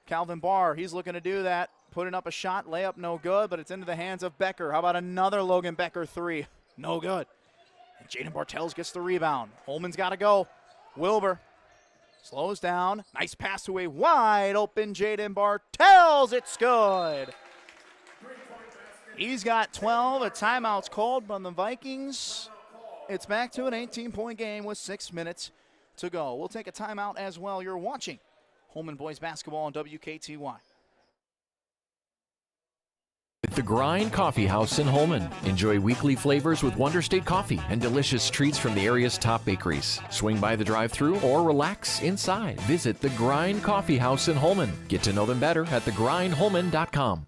Calvin Barr, he's looking to do that. Putting up a shot, layup, no good, but it's into the hands of Becker. How about another Logan Becker three? No good. And Jaden Bartels gets the rebound. Holman's got to go. Wilbur slows down. Nice pass to a wide open Jaden Bartels. It's good. He's got 12. A timeout's called by the Vikings. It's back to an 18-point game with 6 minutes to go. We'll take a timeout as well. You're watching Holmen Boys Basketball on WKTY. At the Grind Coffee House in Holmen. Enjoy weekly flavors with Wonder State Coffee and delicious treats from the area's top bakeries. Swing by the drive-thru or relax inside. Visit the Grind Coffee House in Holmen. Get to know them better at thegrindholmen.com.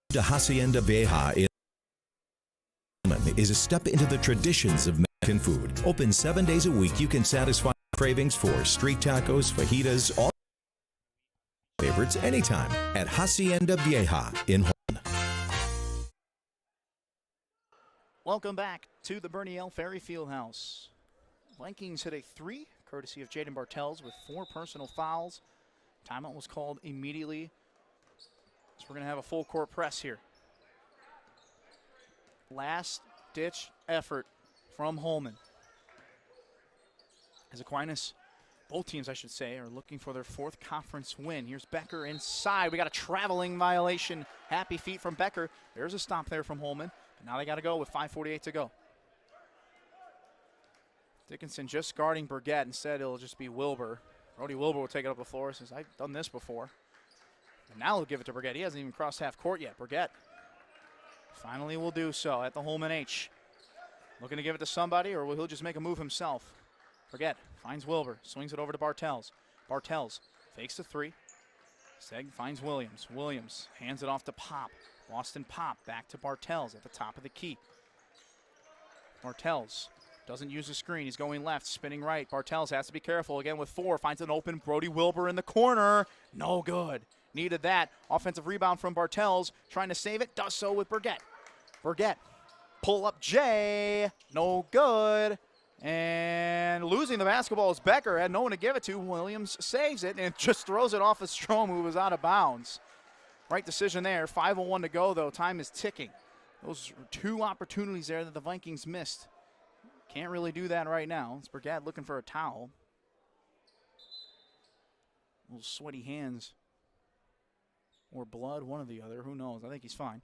The Hacienda Vieja in Holmen is a step into the traditions of Mexican food. Open 7 days a week, you can satisfy cravings for street tacos, fajitas, all favorites anytime at Hacienda Vieja in Holmen. Welcome back to the Bernie L. Ferry Fieldhouse. Vikings hit a three, courtesy of Jaden Bartels with 4 personal fouls. Timeout was called immediately. So we're going to have a full court press here. Last ditch effort from Holmen. As Aquinas, both teams I should say, are looking for their 4th conference win. Here's Becker inside. We got a traveling violation. Happy feet from Becker. There's a stop there from Holmen. But now they got to go with 5:48 to go. Dickinson just guarding Burgett. Instead, it'll just be Wilbur. Brody Wilbur will take it up the floor. Says, I've done this before. And now he'll give it to Burgett. He hasn't even crossed half court yet. Burgett finally will do so at the Holmen H. Looking to give it to somebody, or will he just make a move himself? Burgett finds Wilbur, swings it over to Bartels. Bartels fakes the three. Seg finds Williams. Williams hands it off to Pop. Boston Pop back to Bartels at the top of the key. Bartels doesn't use the screen. He's going left, spinning right. Bartels has to be careful again with 4. Finds an open Brody Wilbur in the corner. No good. Needed that. Offensive rebound from Bartels. Trying to save it. Does so with Burgett. Burgett. Pull up Jay. No good. And losing the basketball is Becker. Had no one to give it to. Williams saves it and just throws it off of Strom, who was out of bounds. Right decision there. 5:01 to go, though. Time is ticking. Those were 2 opportunities there that the Vikings missed. Can't really do that right now. It's Burgett looking for a towel. Little sweaty hands. Or blood, one or the other. Who knows? I think he's fine.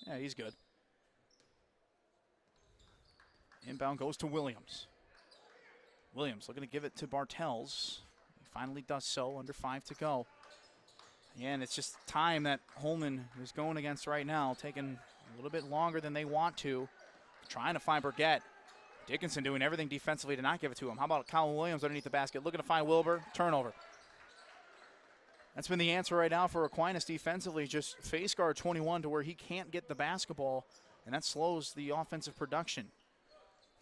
Yeah, he's good. Inbound goes to Williams. Williams looking to give it to Bartels. He finally does so, under 5 to go. And it's just time that Holmen is going against right now, taking a little bit longer than they want to. Trying to find Burgett. Dickinson doing everything defensively to not give it to him. How about Colin Williams underneath the basket? Looking to find Wilbur. Turnover. That's been the answer right now for Aquinas defensively. Just face guard 21 to where he can't get the basketball, and that slows the offensive production.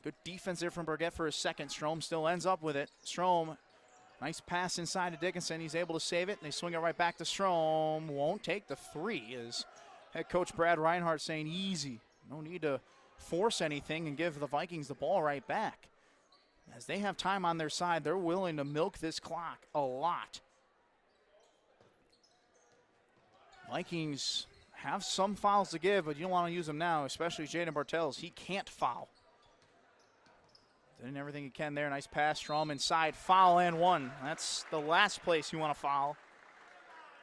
Good defense there from Burgett for a second. Strom still ends up with it. Strom Nice pass inside to Dickinson. He's able to save it, and they swing it right back to Strom. Won't take the three, as head coach Brad Reinhardt saying easy. No need to force anything and give the Vikings the ball right back. As they have time on their side, they're willing to milk this clock a lot. Vikings have some fouls to give, but you don't want to use them now, especially Jaden Bartels. He can't foul. Doing everything he can there. Nice pass. Strom inside. Foul and one. That's the last place you want to foul.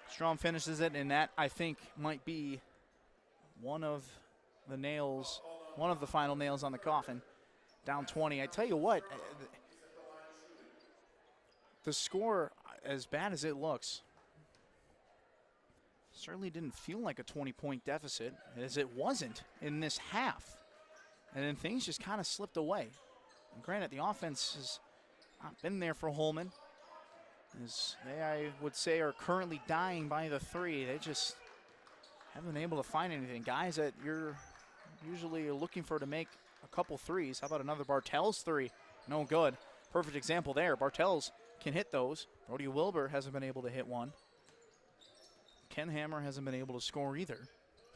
Strom finishes it, and that, I think, might be one of the nails, one of the final nails on the coffin. Down 20. I tell you what, the score, as bad as it looks, certainly didn't feel like a 20-point deficit, as it wasn't in this half. And then things just kind of slipped away. And granted, the offense has not been there for Holmen, as they, I would say, are currently dying by the three. They just haven't been able to find anything. Guys that you're usually looking for to make a couple threes. How about another Bartels three? No good. Perfect example there. Bartels can hit those. Brody Wilbur hasn't been able to hit one. Ken Hammer hasn't been able to score either.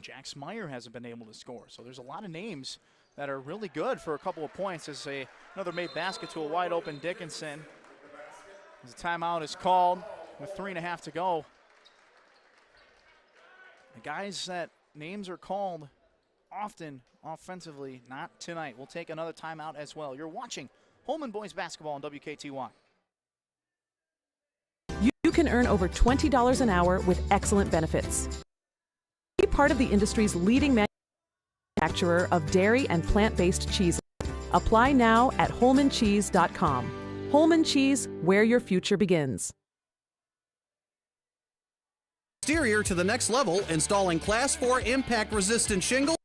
Jack Smyer hasn't been able to score. So there's a lot of names that are really good for a couple of points. As another made basket to a wide open Dickinson. As the timeout is called with 3.5 to go. The guys that names are called often offensively, not tonight. We'll take another timeout as well. You're watching Holmen Boys Basketball on WKTY. You can earn over $20 an hour with excellent benefits. Be part of the industry's leading manufacturer of dairy and plant-based cheeses. Apply now at holmancheese.com. Holmen Cheese, where your future begins. Exterior to the next level, installing Class 4 impact-resistant shingle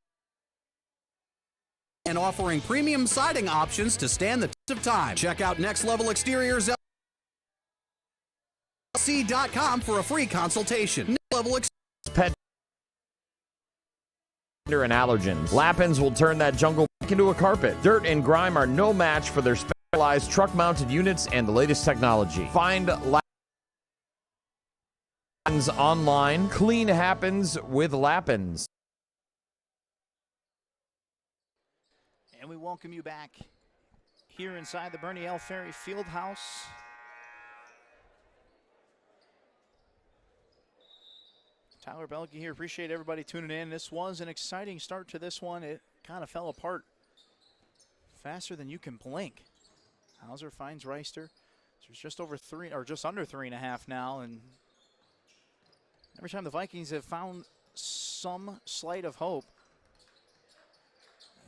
and offering premium siding options to stand the test of time. Check out Next Level Exteriors LLC.com for a free consultation. Next Level Pet and allergens. Lappins will turn that jungle into a carpet. Dirt and grime are no match for their specialized truck-mounted units and the latest technology. Find Lappins online. Clean happens with Lappins. And we welcome you back here inside the Bernie L. Ferry Fieldhouse. Tyler Belke here. Appreciate everybody tuning in. This was an exciting start to this one. It kind of fell apart faster than you can blink. Hauser finds Reister. There's just over three, or just under 3.5 now. And every time the Vikings have found some slight of hope,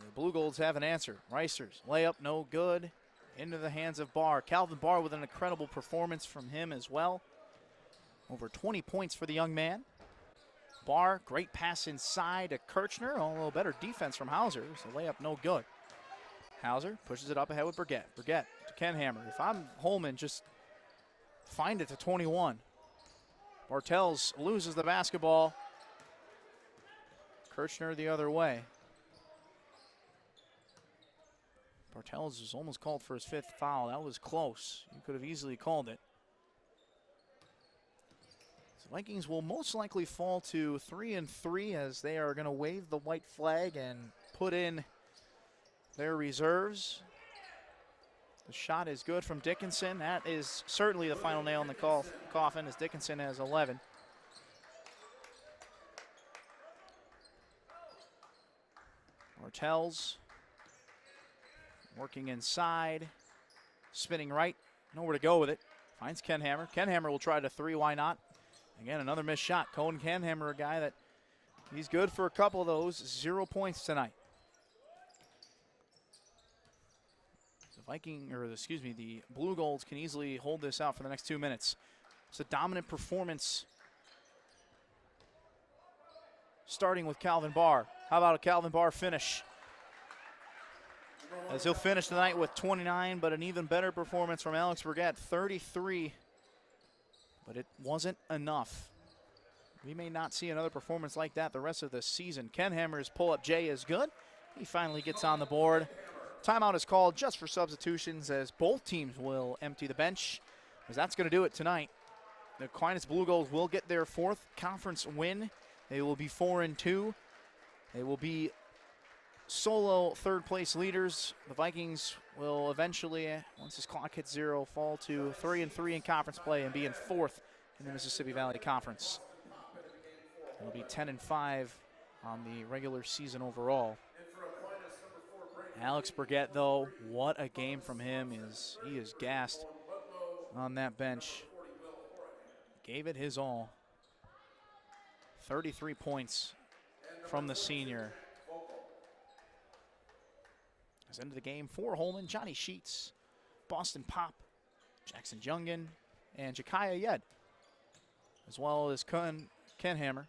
the Blue Golds have an answer. Reister's layup, no good. Into the hands of Barr. Calvin Barr with an incredible performance from him as well. Over 20 points for the young man. Barr, great pass inside to Kirchner. A little better defense from Hauser. So layup, no good. Hauser pushes it up ahead with Burgett. Burgett to Ken Hammer. If I'm Holmen, just find it to 21. Bartels loses the basketball. Kirchner the other way. Bartels was almost called for his 5th foul. That was close. You could have easily called it. The Vikings will most likely fall to 3-3 as they are going to wave the white flag and put in their reserves. The shot is good from Dickinson. That is certainly the final nail in the coffin, as Dickinson has 11. Bartels working inside, spinning right, nowhere to go with it. Finds Ken Hammer. Ken Hammer will try to three, why not? Again, another missed shot. Cohen Ken Hammer, a guy that he's good for a couple of those. 0 points tonight. The Blue Golds can easily hold this out for the next 2 minutes. It's a dominant performance starting with Calvin Barr. How about a Calvin Barr finish? As he'll finish tonight with 29, but an even better performance from Alex Burgett, 33. But it wasn't enough. We may not see another performance like that the rest of the season. Ken Hammer's pull-up J is good. He finally gets on the board. Timeout is called just for substitutions, as both teams will empty the bench. Because that's going to do it tonight. The Aquinas Blue Gold will get their 4th conference win. They will be 4-2. They will be solo 3rd place leaders. The Vikings will eventually, once this clock hits 0, fall to 3-3 in conference play and be in 4th in the Mississippi Valley Conference. It'll be 10-5 on the regular season overall. Alex Burgett, though, what a game from him. He is gassed on that bench. Gave it his all. 33 points from the senior. As into the game for Holmen, Johnny Sheets, Boston Pop, Jackson Jungen, and Jekiah Yed, as well as Ken Hammer.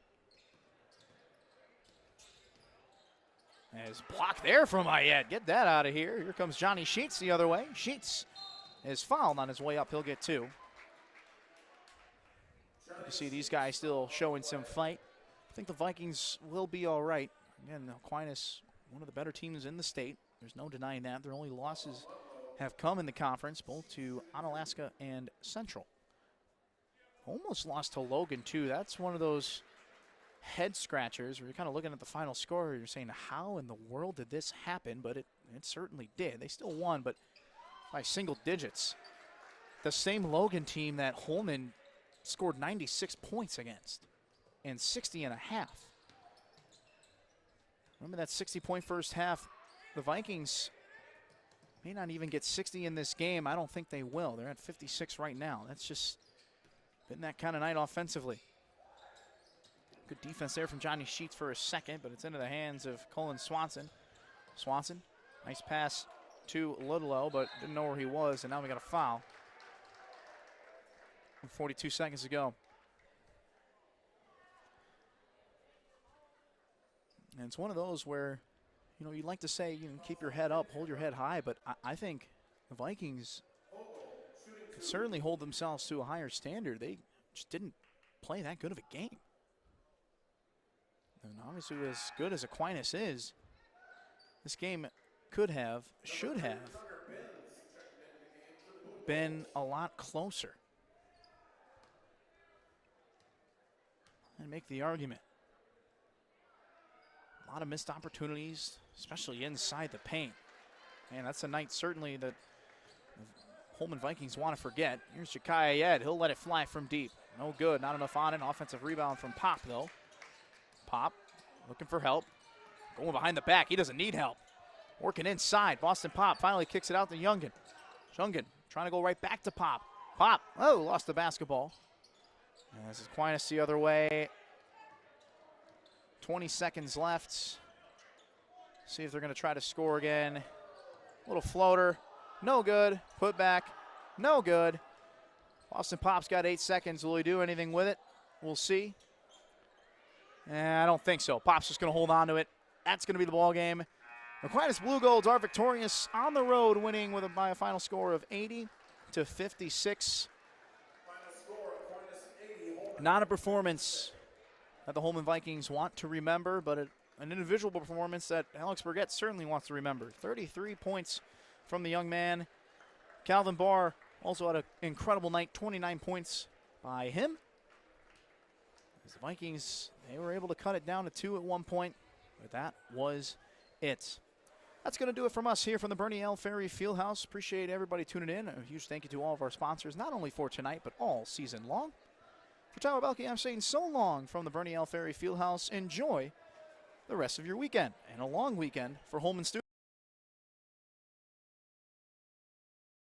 As blocked there from Ayed. Get that out of here. Here comes Johnny Sheets the other way. Sheets is fouled on his way up. He'll get 2. You see these guys still showing some fight. I think the Vikings will be all right. Again, Aquinas, one of the better teams in the state. There's no denying that. Their only losses have come in the conference, both to Onalaska and Central. Almost lost to Logan, too. That's one of those head scratchers where you're kind of looking at the final score. You're saying, how in the world did this happen? But it certainly did. They still won, but by single digits. The same Logan team that Holmen scored 96 points against and 60.5. Remember that 60-point first half? The Vikings may not even get 60 in this game. I don't think they will. They're at 56 right now. That's just been that kind of night offensively. Good defense there from Johnny Sheets for a second, but it's into the hands of Colin Swanson. Swanson, nice pass to Ludlow, but didn't know where he was, and now we got a foul. 42 seconds to go. And it's one of those where, you know, you'd like to say, you know, keep your head up, hold your head high, but I think the Vikings could certainly hold themselves to a higher standard. They just didn't play that good of a game. And obviously, as good as Aquinas is, this game could have, should have been a lot closer. And make the argument. A lot of missed opportunities, especially inside the paint. Man, that's a night certainly that the Holmen Vikings want to forget. Here's Jekiah Yed. He'll let it fly from deep. No good. Not enough on it. Offensive rebound from Pop, though. Pop looking for help. Going behind the back. He doesn't need help. Working inside. Boston Pop finally kicks it out to Jungen. Jungen trying to go right back to Pop. Pop. Oh, lost the basketball. As Aquinas the other way. 20 seconds left. See if they're going to try to score again. Little floater. No good. Put back. No good. Boston Pop's got 8 seconds. Will he do anything with it? We'll see. I don't think so. Pop's just going to hold on to it. That's going to be the ball game. Aquinas Blue Golds are victorious on the road, winning by a final score of 80-56. Not a performance that the Holmen Vikings want to remember, but an individual performance that Alex Burgett certainly wants to remember. 33 points from the young man. Calvin Barr also had an incredible night, 29 points by him. As the Vikings, they were able to cut it down to 2 at one point, but that was it. That's going to do it from us here from the Bernie L. Ferry Fieldhouse. Appreciate everybody tuning in. A huge thank you to all of our sponsors, not only for tonight, but all season long. For Tyler Belke, I'm saying so long from the Bernie L. Ferry Fieldhouse. Enjoy the rest of your weekend and a long weekend for Holmen students.